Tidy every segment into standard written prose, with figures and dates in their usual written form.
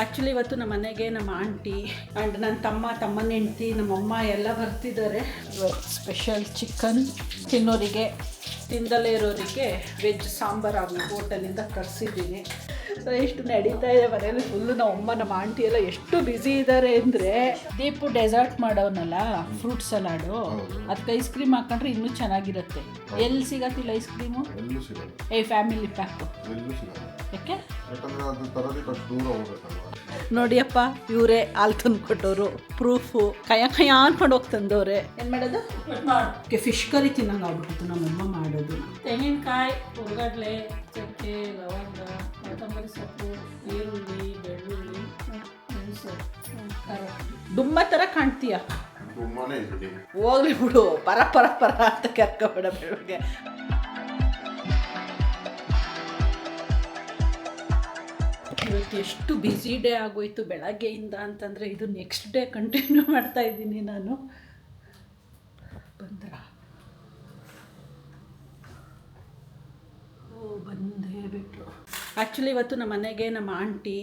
Actually ಇವತ್ತು ನಮ್ಮ ಮನೆಗೆ ನಮ್ಮ ಆಂಟಿ ಆ್ಯಂಡ್ ನನ್ನ ತಮ್ಮನ ಹೆಂಡ್ತಿ ನಮ್ಮಮ್ಮ ಎಲ್ಲ ಬರ್ತಿದ್ದಾರೆ. ಸ್ಪೆಷಲ್ ಚಿಕನ್ ತಿನ್ನೋರಿಗೆ, ತಿಂದಲೇ ಇರೋರಿಗೆ ವೆಜ್ ಸಾಂಬಾರು ಆಗಿ ಹೋಟೆಲಿಂದ ತರಿಸಿದ್ದೀನಿ. ಸೊ ಇಷ್ಟು ನಡೀತಾ ಇದೆ ಮನೇಲಿ ಫುಲ್ಲು. ನಮ್ಮಮ್ಮ ನಮ್ಮ ಆಂಟಿ ಎಲ್ಲ ಎಷ್ಟು ಬ್ಯುಸಿ ಇದ್ದಾರೆ ಅಂದರೆ, ದೀಪು ಡೆಸರ್ಟ್ ಮಾಡೋನಲ್ಲ ಫ್ರೂಟ್ ಸಲಾಡು, ಅದಕ್ಕೆ ಐಸ್ ಕ್ರೀಮ್ ಹಾಕೊಂಡ್ರೆ ಇನ್ನೂ ಚೆನ್ನಾಗಿರುತ್ತೆ. ಎಲ್ಲಿ ಸಿಗತ್ತಿಲ್ಲ ಐಸ್ ಕ್ರೀಮು? ಫ್ಯಾಮಿಲಿ ಪ್ಯಾಕು ಯಾಕೆ ನೋಡಿಯಪ್ಪ, ಇವರೇ ಹಾಲು ತಂದು ಕೊಟ್ಟವರು, ಪ್ರೂಫು. ಕಯ ಅನ್ಕೊಂಡು ಹೋಗಿ ತಂದವ್ರೆ. ಏನು ಮಾಡೋದು? ಫಿಶ್ ಕರಿ ತಿನ್ನಂಗೆ ಆಗ್ಬಿಟ್ಟಿತ್ತು ನಮ್ಮಮ್ಮ ಮಾಡೋದು. ತೆಂಗಿನಕಾಯಿ, ಉರ್ಗಡ್ಲೆ, ಚಕ್ಕೆ, ಲವಂಗ, ಕೊತ್ತಂಬರಿ ಸೊಪ್ಪು, ಈರುಳ್ಳಿ, ಬೆಳ್ಳುಳ್ಳಿ, ಮೆಣಸು, ಡುಮ್ಮ ಥರ ಕಾಣ್ತೀಯ. ಹೋಗ್ಲಿ ಬಿಡು, ಪರ ಅಂತ ಕರ್ಕೊಬೇಡ ಬೆಳಗ್ಗೆ. ಇವತ್ತು ಎಷ್ಟು ಬ್ಯುಸಿ ಡೇ ಆಗೋಯ್ತು ಬೆಳಗ್ಗೆಯಿಂದ ಅಂತಂದರೆ, ಇದು ನೆಕ್ಸ್ಟ್ ಡೇ ಕಂಟಿನ್ಯೂ ಮಾಡ್ತಾ ಇದ್ದೀನಿ ನಾನು. ಬಂದೇ ಬಿಟ್ರು. ಆ್ಯಕ್ಚುಲಿ ಇವತ್ತು ನಮ್ಮ ಮನೆಗೆ ನಮ್ಮ ಆಂಟಿ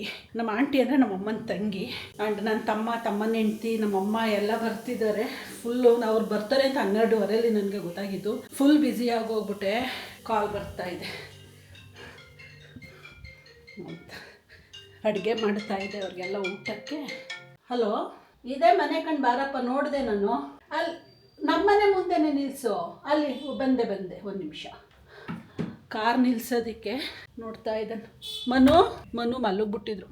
ಅಂದರೆ ನಮ್ಮಮ್ಮನ ತಂಗಿ ಆ್ಯಂಡ್ ನನ್ನ ತಮ್ಮನ ಹೆಂಡ್ತಿ ನಮ್ಮಮ್ಮ ಎಲ್ಲ ಬರ್ತಿದ್ದಾರೆ. ಫುಲ್ಲು ಅವ್ರು ಬರ್ತಾರೆ ಅಂತ 12:15 ನನಗೆ ಗೊತ್ತಾಗಿದ್ದು. Full busy ಆಗೋಗ್ಬಿಟ್ಟೆ. ಕಾಲ್ ಬರ್ತಾ ಇದೆ, ಅಡುಗೆ ಮಾಡ್ತಾ ಇದೆ ಅವ್ರಿಗೆಲ್ಲ ಊಟಕ್ಕೆ. ಹಲೋ, ಇದೇ ಮನೆ ಕಂಡು ಬಾರಪ್ಪ, ನೋಡಿದೆ ನಾನು. ಅಲ್ಲಿ ನಮ್ಮನೆ ಮುಂದೆನೇ ನಿಲ್ಲಿಸು. ಅಲ್ಲಿ ಬಂದೆ ಒಂದು ನಿಮಿಷ. ಕಾರ್ ನಿಲ್ಸೋದಕ್ಕೆ ನೋಡ್ತಾ ಇದ್ದಾನೆ. ಮನು ಮಲಗ್ಬಿಟ್ಟಿದ್ರು.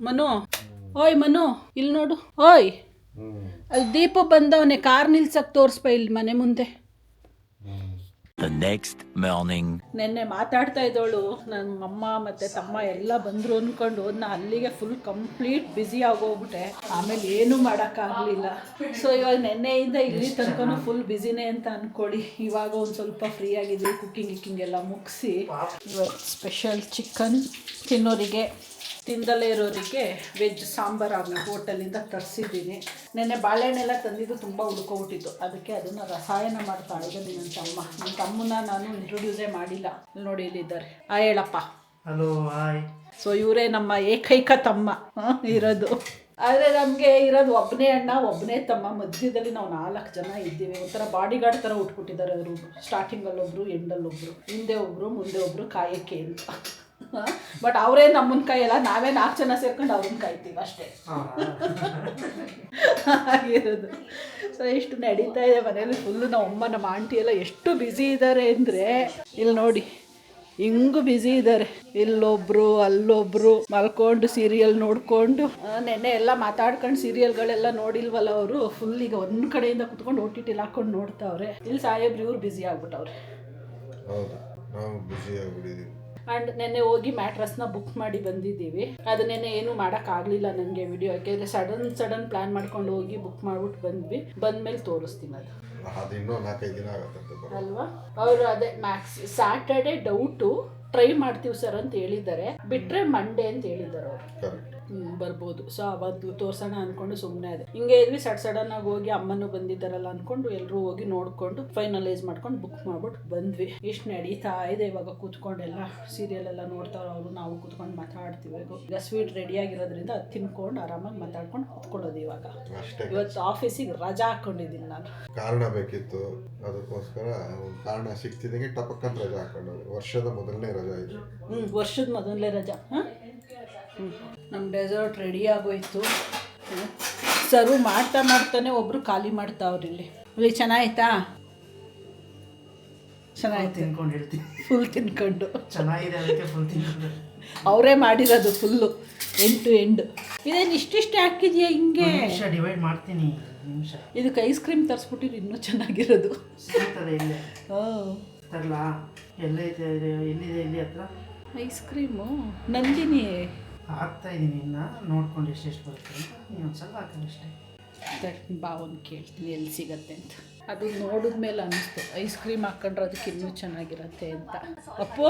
ಓಯ್ ಮನು, ಇಲ್ಲಿ ನೋಡು. ಓಯ್, ಅಲ್ಲಿ ದೀಪ ಬಂದವನೇ, ಕಾರ್ ನಿಲ್ಸಕ್ಕೆ ತೋರಿಸ್ಪ ಇಲ್ಲಿ ಮನೆ ಮುಂದೆ. ನೆನ್ನೆ ಮಾತಾಡ್ತಾ ಇದ್ದವಳು ನನ್ನ ಅಮ್ಮ ಮತ್ತು ತಮ್ಮ ಎಲ್ಲ ಬಂದರು ಅಂದ್ಕೊಂಡು ನಾ ಅಲ್ಲಿಗೆ ಫುಲ್ ಕಂಪ್ಲೀಟ್ ಬ್ಯುಸಿ ಆಗೋಗ್ಬಿಟ್ಟೆ. ಆಮೇಲೆ ಏನೂ ಮಾಡೋಕ್ಕಾಗಲಿಲ್ಲ. ಸೊ ಇವಾಗ ನೆನ್ನೆಯಿಂದ ಇಲ್ಲಿ ತನಕ ಫುಲ್ ಬ್ಯುಸಿನೇ ಅಂತ ಅಂದ್ಕೊಳ್ಳಿ. ಇವಾಗ ಒಂದು ಸ್ವಲ್ಪ ಫ್ರೀ ಆಗಿದ್ವಿ. ಕುಕ್ಕಿಂಗ್ ಎಲ್ಲ ಮುಗಿಸಿ ಇವತ್ತು ಸ್ಪೆಷಲ್ ಚಿಕನ್ ತಿನ್ನೋರಿಗೆ, ತಿಂದಲೇ ಇರೋರಿಗೆ ವೆಜ್ ಸಾಂಬಾರು ಆಗಿ ಹೋಟೆಲಿಂದ ತರಿಸಿದ್ದೀನಿ. ನೆನ್ನೆ ಬಾಳೆಹಣ್ಣೆಲ್ಲ ತಂದಿದ್ದು ತುಂಬ ಉಳ್ಕೊಬಿಟ್ಟಿತ್ತು. ಅದಕ್ಕೆ ಅದನ್ನು ರಸಾಯನ ಮಾಡ್ತಾಳೆ ನನ್ನ ತಮ್ಮನ ನಾನು ಇಂಟ್ರೊಡ್ಯೂಸೇ ಮಾಡಿಲ್ಲ. ನೋಡಿ ಇಲ್ಲಿದ್ದಾರೆ. ಹೇಳಪ್ಪ. Hello, hi. ಸೊ ಇವರೇ ನಮ್ಮ ಏಕೈಕ ತಮ್ಮ ಇರೋದು. ಆದರೆ ನಮಗೆ ಇರೋದು ಒಬ್ಬನೇ ಅಣ್ಣ, ಒಬ್ಬನೇ ತಮ್ಮ. ಮಧ್ಯದಲ್ಲಿ ನಾವು 4 ಜನ ಇದ್ದೀವಿ. ಒಂಥರ ಬಾಡಿ ಗಾರ್ಡ್ ಥರ ಉಟ್ಬಿಟ್ಟಿದ್ದಾರೆ ಅವರು. ಸ್ಟಾರ್ಟಿಂಗಲ್ಲೊಬ್ಬರು, ಎಂಡಲ್ಲೊಬ್ಬರು, ಹಿಂದೆ ಒಬ್ಬರು, ಮುಂದೆ ಒಬ್ಬರು, ಕಾಯಕ್ಕೆ ಅಂತ. ಬಟ್ ಅವರೇ ನಮ್ಮನ್ನ ಕಾಯಲ್ಲ, ನಾವೇ 4 ಜನ ಸೇರ್ಕೊಂಡು ಅವ್ರನ್ನ ಕಾಯ್ತೀವಿ ಅಷ್ಟೇ. ಆಗಿರೋದು. ಸೊ ಇಷ್ಟು ನಡೀತಾ ಇದೆ ಮನೇಲಿ ಫುಲ್ಲು. ನಮ್ಮಮ್ಮ ನಮ್ಮ ಆಂಟಿ ಎಲ್ಲ ಎಷ್ಟು ಬ್ಯುಸಿ ಇದ್ದಾರೆ ಅಂದರೆ, ಇಲ್ಲಿ ನೋಡಿ ಹಿಂಗೂ ಬ್ಯುಸಿ ಇದ್ದಾರೆ. ಇಲ್ಲೊಬ್ರು ಅಲ್ಲೊಬ್ರು ಮಲ್ಕೊಂಡು ಸೀರಿಯಲ್ ನೋಡಿಕೊಂಡು. ನೆನ್ನೆ ಎಲ್ಲ ಮಾತಾಡ್ಕೊಂಡು ಸೀರಿಯಲ್ಗಳೆಲ್ಲ ನೋಡಿಲ್ವಲ್ಲ ಅವರು. ಫುಲ್ ಈಗ ಒಂದು ಕಡೆಯಿಂದ ಕುತ್ಕೊಂಡು OTT ಹಾಕೊಂಡು ನೋಡ್ತಾವ್ರೆ. ಇಲ್ಲಿ ಸಾಹೇಬ್ರು ಇವ್ರು ಬ್ಯುಸಿ ಆಗ್ಬಿಟ್ಟವ್ರೆ. ಆ್ಯಂಡ್ ನೆನ್ನೆ ಹೋಗಿ ಮ್ಯಾಟ್ರಸ್ನ ಬುಕ್ ಮಾಡಿ ಬಂದಿದ್ದೀವಿ. ಅದು ನೆನ್ನೆ ಏನೂ ಮಾಡೋಕ್ಕಾಗಲಿಲ್ಲ ನನಗೆ ವಿಡಿಯೋ, ಯಾಕೆಂದರೆ ಸಡನ್ ಪ್ಲ್ಯಾನ್ ಮಾಡ್ಕೊಂಡು ಹೋಗಿ ಬುಕ್ ಮಾಡ್ಬಿಟ್ಟು ಬಂದ್ವಿ. ಬಂದಮೇಲೆ ತೋರಿಸ್ತೀನಿ ಅದು ಅಲ್ವಾ. ಅವರು ಅದೇ ಸ್ಯಾಟರ್ಡೆ ಡೌಟು ಟ್ರೈ ಮಾಡ್ತೀವಿ ಸರ್ ಅಂತ ಹೇಳಿದ್ದಾರೆ. ಬಿಟ್ಟರೆ ಮಂಡೇ ಅಂತ ಹೇಳಿದ್ದಾರೆ ಅವರು. ಬರ್ಬೋದು. ಸೊ ಅವತ್ತು ತೋರ್ಸೋಣ ಅಂದ್ಕೊಂಡು ಸುಮ್ಮನೆ ಅದೇ ಹಿಂಗೆ ಇದ್ವಿ. ಸಡನ್ನಾಗಿ ಹೋಗಿ ಅಮ್ಮನೂ ಬಂದಿದ್ದಾರಲ್ಲ ಅಂದ್ಕೊಂಡು ಎಲ್ಲರೂ ಹೋಗಿ ನೋಡಿಕೊಂಡು ಫೈನಲೈಸ್ ಮಾಡ್ಕೊಂಡು ಬುಕ್ ಮಾಡ್ಬಿಟ್ಟು ಬಂದ್ವಿ. ಇಷ್ಟು ನಡೀತಾ ಇದೆ. ಇವಾಗ ಕೂತ್ಕೊಂಡೆಲ್ಲ ಸೀರಿಯಲ್ ಎಲ್ಲ ನೋಡ್ತಾರೋ ಅವರು, ನಾವು ಕೂತ್ಕೊಂಡು ಮಾತಾಡ್ತೀವಿ. ಈಗ ಸ್ವೀಟ್ ರೆಡಿಯಾಗಿರೋದ್ರಿಂದ ಅದು ತಿನ್ಕೊಂಡು ಆರಾಮಾಗಿ ಮಾತಾಡ್ಕೊಂಡು ಕೂತ್ಕೊಳ್ಳೋದು. ಇವಾಗ ಇವತ್ತು ಆಫೀಸಿಗೆ ರಜಾ ಹಾಕೊಂಡಿದ್ದೀನಿ ನಾನು. ಕಾರಣ ಬೇಕಿತ್ತು, ಅದಕ್ಕೋಸ್ಕರ ಕಾರಣ ಸಿಗ್ತಿದ್ದಂಗೆ ಟಪಕ್ಕಂತ ರಜಾ ಹಾಕೊಂಡೋದು. ವರ್ಷದ ಮೊದಲನೇ ರಜಾ ಇದು. ವರ್ಷದ ಮೊದಲನೇ ರಜಾ. ನಮ್ಮ ಡೆಸರ್ಟ್ ರೆಡಿ ಆಗೋಯ್ತು. ಸರ್ವ್ ಮಾಡ್ತಾನೆ ಒಬ್ಬರು ಖಾಲಿ ಮಾಡ್ತಾವ್ರಿ. ಇಲ್ಲಿ ಚೆನ್ನಾಯ್ತಾ? ಚೆನ್ನಾಯ್ತು. ತಿನ್ಕೊಂಡು ಹೇಳ್ತೀನಿ. ಫುಲ್ ತಿನ್ಕೊಂಡು ಚೆನ್ನಾಗಿದೆ, ಅದಕ್ಕೆ ಫುಲ್ ತಿನ್ಕೊಂಡು. ಅವರೇ ಮಾಡಿರೋದು ಫುಲ್ಲು ಎಂಡ್ ಟು ಎಂಡ್. ಇದೇನು ಇಷ್ಟಿಷ್ಟೇ ಹಾಕಿದ್ಯಾ ಹಿಂಗೆ? ಡಿವೈಡ್ ಮಾಡ್ತೀನಿ ನಿಮಿಷ. ಇದಕ್ಕೆ ಐಸ್ ಕ್ರೀಮ್ ತರಿಸ್ಬಿಟ್ಟಿರಿ ಇನ್ನೂ ಚೆನ್ನಾಗಿರೋದು. ಸಿಗ್ತದೆ ಇಲ್ಲೇ. ತರಲಾ? ಎಲ್ಲಿದೆ ಇಲ್ಲಿ ಹತ್ರ ಐಸ್ ಕ್ರೀಮು? ನಂದಿನಿ ಹಾಕ್ತಾ ಇದ್ದೀನಿ. ಇನ್ನು ನೋಡ್ಕೊಂಡು ಎಷ್ಟೆಷ್ಟು ಬರುತ್ತೆ ಅಂತ ನೀವು ಒಂದು ಸ್ವಲ್ಪ ಹಾಕಿ ಅಷ್ಟೇ. ಬಾವನ್ ಕೇಳ್ತೀನಿ ಎಲ್ಲಿ ಸಿಗತ್ತೆ ಅಂತ. ಅದು ನೋಡಿದ್ಮೇಲೆ ಅನ್ನಿಸ್ತು ಐಸ್ ಕ್ರೀಮ್ ಹಾಕೊಂಡ್ರೆ ಅದಕ್ಕೆ ಇನ್ನೂ ಚೆನ್ನಾಗಿರುತ್ತೆ ಅಂತ. ಅಪ್ಪು,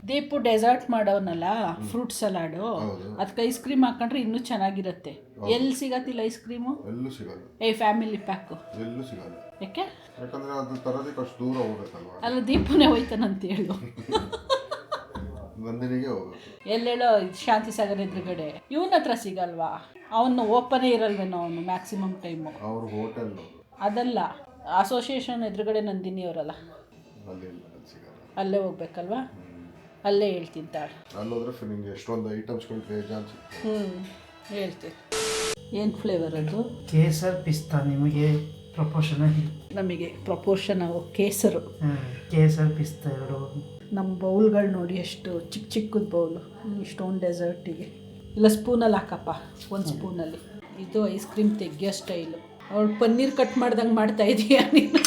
ದೀಪು ಡೆಸರ್ಟ್ ಮಾಡೋನಲ್ಲ ಫ್ರೂಟ್ ಸಲಾಡು, ಅದಕ್ಕೆ ಐಸ್ ಕ್ರೀಮ್ ಹಾಕೊಂಡ್ರೆ ಇನ್ನೂ ಚೆನ್ನಾಗಿರುತ್ತೆ. ಎಲ್ಲಿ ಸಿಗತ್ತಿಲ್ಲ ಐಸ್ ಕ್ರೀಮು? ಎಲ್ಲೂ ಸಿಗಲ್ಲ. ಫ್ಯಾಮಿಲಿ ಪ್ಯಾಕು ಎಲ್ಲೂ ಸಿಗಲ್ಲ. ಯಾಕೆ? ಯಾಕಂದ್ರೆ ಅದು ತರೋದಕ್ಕೆ ಅಷ್ಟು ದೂರ ಹೋಗುತ್ತಲ್ವಾ. ಅಲ್ಲ, ದೀಪನೇ ಹೋಯ್ತಾನಂತ ಹೇಳು. ನಂದಿನಿಗೆ ಹೋಗ್ಬೇಕು. ಎಲ್ಲೇಳೋ ಶಾಂತಿ ಸಾಗರ್ ಎದುರುಗಡೆ ಇವನ ಹತ್ರ ಸಿಗಲ್ವಾ? ಅವನು ಓಪನೇ ಇರಲ್ವೇನೋ ಅವನು ಮ್ಯಾಕ್ಸಿಮಮ್ ಟೈಮು. ಅವ್ರ ಹೋಟೆಲ್ ಅದಲ್ಲ, ಅಸೋಸಿಯೇಷನ್ ಎದುರುಗಡೆ ನಂದಿನಿ ಅವರಲ್ಲ, ಅಲ್ಲಿ ಸಿಗಲ್ಲ. ಅಲ್ಲೇ ಹೋಗ್ಬೇಕಲ್ವಾ? ಅಲ್ಲೇ ಹೇಳ್ತೀನಿ ತಾಳು. ಅಲ್ಲೋದ್ರೆ ನಿಂಗೆ ಎಷ್ಟೊಂದು ಐಟಮ್ಸ್ಗಳು ಬೇಜಾನ್ ಸಿಗ್ತವೆ. ಹೇಳ್ತೀನಿ. ಏನು ಫ್ಲೇವರ್ ಅದು? ಕೇಸರ್ ಪಿಸ್ತಾ. ನಿಮಗೆ ಪ್ರಪೋರ್ಷನ್? ನಮಗೆ ಪ್ರಪೋರ್ಷನ್ ಕೇಸರು. ಕೇಸರ್ ಪಿಸ್ತಾ 2. ನಮ್ಮ ಬೌಲ್ಗಳು ನೋಡಿ ಎಷ್ಟು ಚಿಕ್ಕ ಚಿಕ್ಕದ ಬೌಲು, ಇಷ್ಟೊಂದು ಡೆಸರ್ಟಿಗೆ. ಇಲ್ಲ ಸ್ಪೂನಲ್ಲಿ ಹಾಕಪ್ಪ, ಒಂದು ಸ್ಪೂನಲ್ಲಿ. ಇದು ಐಸ್ ಕ್ರೀಮ್ ತೆಗಿಯೋ ಸ್ಟೈಲು. ಅವಳು ಪನ್ನೀರ್ ಕಟ್ ಮಾಡ್ದಂಗೆ ಮಾಡ್ತಾ ಇದೀಯ ನೀನು,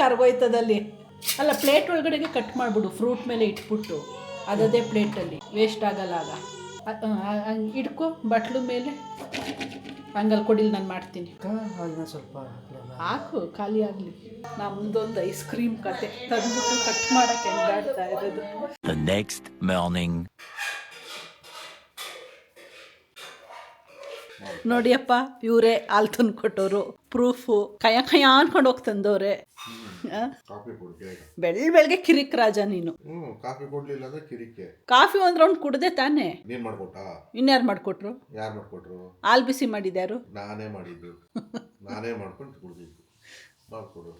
ಕರ್ಗೋಯ್ತದಲ್ಲಿ. ಅಲ್ಲ, ಪ್ಲೇಟ್ ಒಳಗಡೆಗೆ ಕಟ್ ಮಾಡಿಬಿಡು, ಫ್ರೂಟ್ ಮೇಲೆ ಇಟ್ಬಿಟ್ಟು ಅದೇ ಪ್ಲೇಟಲ್ಲಿ ವೇಸ್ಟ್ ಆಗಲ್ಲ. ಆಗ ಹಂಗೆ ಇಟ್ಕೊ ಬಟ್ಲು ಮೇಲೆ, ಹಂಗಲ್ಲಿ ಕೊಡಿಲಿ, ನಾನು ಮಾಡ್ತೀನಿ. ಸ್ವಲ್ಪ ಹಾಕು, ಖಾಲಿ ಆಗಲಿ. ನಮ್ದೊಂದು ಐಸ್ ಕ್ರೀಮ್ ಕತೆ ತಂದ್ಬಿಟ್ಟು ಕಟ್ ಮಾಡೋಕ್ಕೆ ಹೆಂಗಾಡ್ತಾ ಇರೋದು. The next morning. ನೋಡಿಯಪ್ಪ, ಇವರೇ ಹಾಲು ತಂದು ಕೊಟ್ಟವರು, ಪ್ರೂಫು. ಕಯ ಅನ್ಕೊಂಡು ಹೋಗಿ ತಂದವ್ರೆ. ಕಾಫಿ ಕೊಡ್ಕೆ. ಬೆಳಗ್ಗೆ ಕಿರಿಕ್ ರಾಜ ನೀನು. ಕಾಫಿ ಕೊಡ್ಲಿಲ್ಲ ಅಂದ್ರೆ ಕಿರಿಕೆ. ಕಾಫಿ ಒಂದು ರೌಂಡ್ ಕುಡ್ದೆ ತಾನೇ? ನೀನ್ ಮಾಡ್ಕೊಟ್ಟಾ? ಇನ್ಯಾರು ಮಾಡಿಕೊಟ್ರು? ಯಾರು ಮಾಡ್ಕೊಟ್ರು? ಹಾಲು ಬಿಸಿ ಮಾಡಿದ್ಯಾರು? ನಾನೇ ಮಾಡಿದ್ದು. ನಾನೇ ಮಾಡ್ಕೊಂಡು ಕುಡ್ದಿದ್ದು. ಮಾಡ್ಕೊಡು.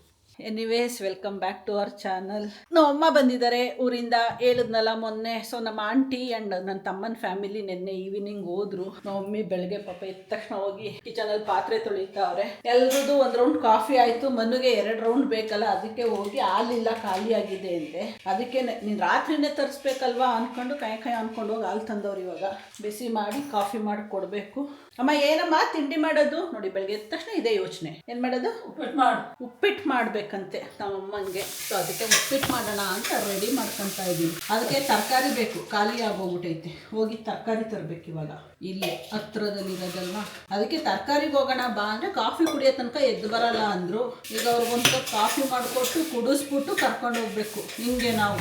Anyways, welcome back to our channel. ನಮ್ಮ ಅಮ್ಮ ಬಂದಿದ್ದಾರೆ ಊರಿಂದ, ಹೇಳಿದ್ನಲ್ಲ ಮೊನ್ನೆ. ಸೊ ನಮ್ಮ ಆಂಟಿ ಆ್ಯಂಡ್ ನನ್ನ ತಮ್ಮನ ಫ್ಯಾಮಿಲಿ ನಿನ್ನೆ ಈವ್ನಿಂಗ್ ಹೋದ್ರು. ನಮ್ಮ ಮಮ್ಮಿ ಬೆಳಗ್ಗೆ ಪಾಪ ಎದ್ದ ತಕ್ಷಣ ಹೋಗಿ ಕಿಚನಲ್ಲಿ ಪಾತ್ರೆ ತೊಳಿತಾವ್ರೆ. ಎಲ್ರದ್ದು ಒಂದು ರೌಂಡ್ ಕಾಫಿ ಆಯಿತು. ಮನುಗೆ 2 ರೌಂಡ್ ಬೇಕಲ್ಲ, ಅದಕ್ಕೆ ಹೋಗಿ ಹಾಲಿಲ್ಲ, ಖಾಲಿ ಆಗಿದೆ ಅಂತೆ. ಅದಕ್ಕೆ ನೀನು ರಾತ್ರಿನೇ ತರಿಸ್ಬೇಕಲ್ವಾ ಅಂದ್ಕೊಂಡು ಕೈ ಅಂದ್ಕೊಂಡು ಹೋಗಿ ಹಾಲು ತಂದವ್ರು. ಇವಾಗ ಬಿಸಿ ಮಾಡಿ ಕಾಫಿ ಮಾಡಿ ಕೊಡಬೇಕು. ಅಮ್ಮ ಏನಮ್ಮ ತಿಂಡಿ ಮಾಡೋದು? ನೋಡಿ, ಬೆಳಗ್ಗೆ ಎದ್ದ ತಕ್ಷಣ ಇದೇ ಯೋಚನೆ. ಏನು ಮಾಡೋದು? ಉಪ್ಪಿಟ್ಟು ಮಾಡಬೇಕಂತೆ ನಮ್ಮಮ್ಮಂಗೆ. ಸೊ ಅದಕ್ಕೆ ಉಪ್ಪಿಟ್ಟು ಮಾಡೋಣ ಅಂತ ರೆಡಿ ಮಾಡ್ಕೊತಾ ಇದ್ದೀನಿ. ಅದಕ್ಕೆ ತರಕಾರಿ ಬೇಕು, ಖಾಲಿ ಆಗೋಗ್ಬಿಟ್ಟೈತೆ. ಹೋಗಿ ತರಕಾರಿ ತರಬೇಕು ಇವಾಗ. ಇಲ್ಲೇ ಹತ್ರದಲ್ಲಿರೋದಲ್ವಾ, ಅದಕ್ಕೆ ತರಕಾರಿಗೆ ಹೋಗೋಣ ಬಾ ಅಂದರೆ ಕಾಫಿ ಕುಡಿಯೋ ತನಕ ಎದ್ದು ಬರಲ್ಲ ಅಂದರು. ಈಗ ಅವ್ರಿಗೊಂದು ಕಾಫಿ ಮಾಡಿಕೊಟ್ಟು ಕುಡಿಸ್ಬಿಟ್ಟು ಕರ್ಕೊಂಡು ಹೋಗ್ಬೇಕು. ಹಿಂಗೆ ನಾವು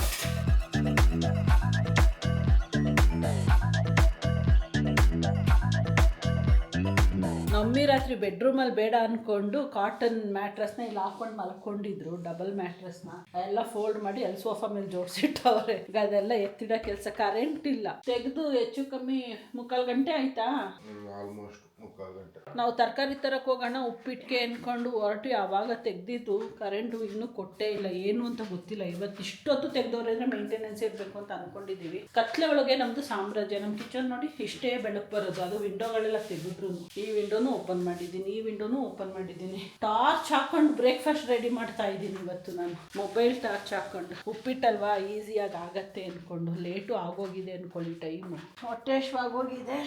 ಮಮ್ಮಿ ರಾತ್ರಿ ಬೆಡ್ರೂಮಲ್ಲಿ ಬೇಡ ಅಂದ್ಕೊಂಡು ಕಾಟನ್ ಮ್ಯಾಟ್ರಸ್ನ ಇಲ್ಲಿ ಹಾಕೊಂಡು ಮಲ್ಕೊಂಡಿದ್ರು. ಡಬಲ್ ಮ್ಯಾಟ್ರಸ್ನ ಎಲ್ಲ ಫೋಲ್ಡ್ ಮಾಡಿ ಅಲ್ಲಿ ಸೋಫಾ ಮೇಲೆ ಜೋಡಿಸಿಟ್ಟವ್ರೆ. ಈಗ ಅದೆಲ್ಲ ಎತ್ತಿಡೋ ಕೆಲಸ. ಕರೆಂಟ್ ಇಲ್ಲ, ತೆಗೆದು ಹೆಚ್ಚು ಕಮ್ಮಿ 3/4 ಗಂಟೆ ಆಯ್ತಾ. ಆಲ್ಮೋಸ್ಟ್ 3/4 ಗಂಟೆ. ನಾವು ತರಕಾರಿ ತರಕ್ಕೆ ಹೋಗೋಣ ಉಪ್ಪಿಟ್ಟಿಗೆ ಅಂದ್ಕೊಂಡು ಹೊರಟು ಆವಾಗ ತೆಗ್ದಿದ್ದು. ಕರೆಂಟು ಇನ್ನೂ ಕೊಟ್ಟೇ ಇಲ್ಲ, ಏನು ಅಂತ ಗೊತ್ತಿಲ್ಲ. ಇವತ್ತು ಇಷ್ಟೊತ್ತು ತೆಗೆದವ್ರೆ ಅಂದರೆ ಮೇಂಟೆನೆನ್ಸ್ ಇರಬೇಕು ಅಂತ ಅಂದ್ಕೊಂಡಿದ್ದೀವಿ. ಕತ್ಲೆ ಒಳಗೆ ನಮ್ಮದು ಸಾಮ್ರಾಜ್ಯ. ನಮ್ಮ ಕಿಚನ್ ನೋಡಿ ಇಷ್ಟೇ ಬೆಳಕು ಬರೋದು. ಅದು ವಿಂಡೋಗಳೆಲ್ಲ ತೆಗೆದ್ರು. ಈ ವಿಂಡೋನು ಓಪನ್ ಮಾಡಿದ್ದೀನಿ, ಈ ವಿಂಡೋನು ಓಪನ್ ಮಾಡಿದ್ದೀನಿ. ಟಾರ್ಚ್ ಹಾಕೊಂಡು ಬ್ರೇಕ್ಫಾಸ್ಟ್ ರೆಡಿ ಮಾಡ್ತಾ ಇದ್ದೀನಿ ಇವತ್ತು ನಾನು. ಮೊಬೈಲ್ ಟಾರ್ಚ್ ಹಾಕೊಂಡು. ಉಪ್ಪಿಟ್ಟಲ್ವಾ, ಈಸಿಯಾಗಿ ಆಗತ್ತೆ ಅಂದ್ಕೊಂಡು. ಲೇಟು ಆಗೋಗಿದೆ ಅಂದ್ಕೊಳ್ಳಿ ಟೈಮು. ಹೊಟ್ಟೆಶ್ವಾಗೋಗಿದೆ.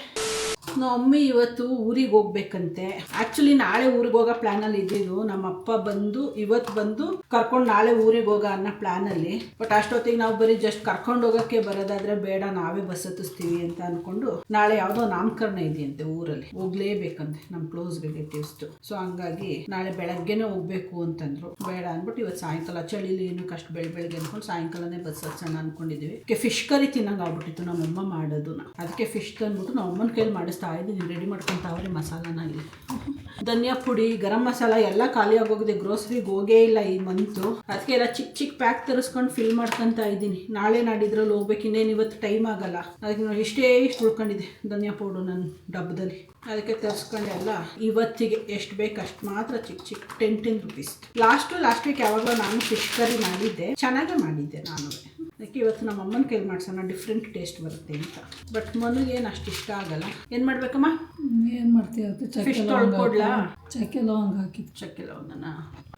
ನಮ್ಮ ಮಮ್ಮಿ ಇವತ್ತು ಊರಿಗೆ ಹೋಗ್ಬೇಕಂತೆ. ಆ್ಯಕ್ಚುಲಿ ನಾಳೆ ಊರಿಗೆ ಹೋಗೋ ಪ್ಲ್ಯಾನಲ್ಲಿ ಇದ್ದಿದ್ದು. ನಮ್ಮ ಅಪ್ಪ ಬಂದು ಇವತ್ತು ಬಂದು ಕರ್ಕೊಂಡು ನಾಳೆ ಊರಿಗೆ ಹೋಗೋ ಅನ್ನೋ ಪ್ಲ್ಯಾನಲ್ಲಿ. ಬಟ್ ಅಷ್ಟೊತ್ತಿಗೆ ನಾವು ಬರೀ ಜಸ್ಟ್ ಕರ್ಕೊಂಡು ಹೋಗೋಕ್ಕೆ ಬರೋದಾದರೆ ಬೇಡ, ನಾವೇ ಬಸ್ ಹತ್ತಿಸ್ತೀವಿ ಅಂತ ಅಂದ್ಕೊಂಡು ನಾಳೆ ಯಾವುದೋ ನಾಮಕರಣ ಇದೆಯಂತೆ ಊರಲ್ಲಿ, ಹೋಗ್ಲೇಬೇಕಂತೆ ನಮ್ಮ ಕ್ಲೋಸ್ ರಿಲೇಟಿವ್ಸ್ದು. ಸೊ ಹಂಗಾಗಿ ನಾಳೆ ಬೆಳಗ್ಗೆನೇ ಹೋಗ್ಬೇಕು ಅಂತಂದ್ರು. ಬೇಡ ಅಂದ್ಬಿಟ್ಟು ಇವತ್ತು ಸಾಯಂಕಾಲ ಚಳಿಲಿ ಏನಕ್ಕೆ ಅಷ್ಟು ಬೆಳಗ್ಗೆ ಅಂದ್ಕೊಂಡು ಸಾಯಂಕಾಲನೇ ಬಸ್ ಹತ್ಸೋಣ ಅಂದ್ಕೊಂಡಿದ್ದೀವಿ. ಫಿಶ್ ಕರಿ ತಿನ್ನಂಗೆ ಆಗ್ಬಿಟ್ಟಿತ್ತು ನಮ್ಮಮ್ಮ ಮಾಡೋದು. ಅದಕ್ಕೆ ಫಿಶ್ ತಂದ್ಬಿಟ್ಟು ನಮ್ಮ ಅಮ್ಮನ ಕೈಲಿ ಮಾಡಿಸ್ತಾ ಇದ್ದೀನಿ. ರೆಡಿ ಮಾಡ್ಕೊತಾವ್ರೆ ಮಸಾಲಾನ. ಇಲ್ಲಿ ಧನಿಯಾ ಪುಡಿ, ಗರಂ ಮಸಾಲ ಎಲ್ಲ ಖಾಲಿ ಆಗೋಗಿದೆ. ಗ್ರೋಸರಿಗೆ ಹೋಗೇ ಇಲ್ಲ ಈ ಮಂತು. ಅದಕ್ಕೆ ಎಲ್ಲ ಚಿಕ್ಕ ಚಿಕ್ಕ ಪ್ಯಾಕ್ ತರಿಸ್ಕೊಂಡು ಫಿಲ್ ಮಾಡ್ಕೊತಾ ಇದ್ದೀನಿ. ನಾಳೆ ನಾಡಿದ್ರಲ್ಲಿ ಹೋಗ್ಬೇಕು. ಇನ್ನೇನು ಇವತ್ತು ಟೈಮ್ ಆಗಲ್ಲ. ಅದಕ್ಕೆ ನೋಡಿ ಇಷ್ಟು ಉಳ್ಕೊಂಡಿದೆ ಧನಿಯಾ ಪೌಡು ನನ್ನ ಡಬ್ಬದಲ್ಲಿ. ಅದಕ್ಕೆ ತರಿಸ್ಕೊಂಡು ಎಲ್ಲ ಇವತ್ತಿಗೆ ಎಷ್ಟು ಬೇಕು ಅಷ್ಟು ಮಾತ್ರ ಚಿಕ್ಕ 10 ರೂಪೀಸ್. ಲಾಸ್ಟ್ ವೀಕ್ ಯಾವಾಗಲೂ ನಾನು ಫಿಶ್ ಕರಿ ಮಾಡಿದ್ದೆ, ಚೆನ್ನಾಗೇ ಮಾಡಿದ್ದೆ ನಾನು. ಅದಕ್ಕೆ ಇವತ್ತು ನಮ್ಮ ಅಮ್ಮನ ಕೈಲಿ ಮಾಡ್ಸೋಣ, ಡಿಫ್ರೆಂಟ್ ಟೇಸ್ಟ್ ಬರುತ್ತೆ ಅಂತ. ಬಟ್ ಮನುಗೇನು ಅಷ್ಟು ಇಷ್ಟ ಆಗಲ್ಲ. ಏನು ಮಾಡ್ಬೇಕಮ್ಮ? ಏನು ಮಾಡ್ತೀವಿ? ಫಿಶ್ ತೊಳ್ಕೊಡ್ಲಾ? ಚಕ್ಕೆ ಲವಂಗ ಹಾಕಿ. ಚಕ್ಕೆ ಲವಂಗನ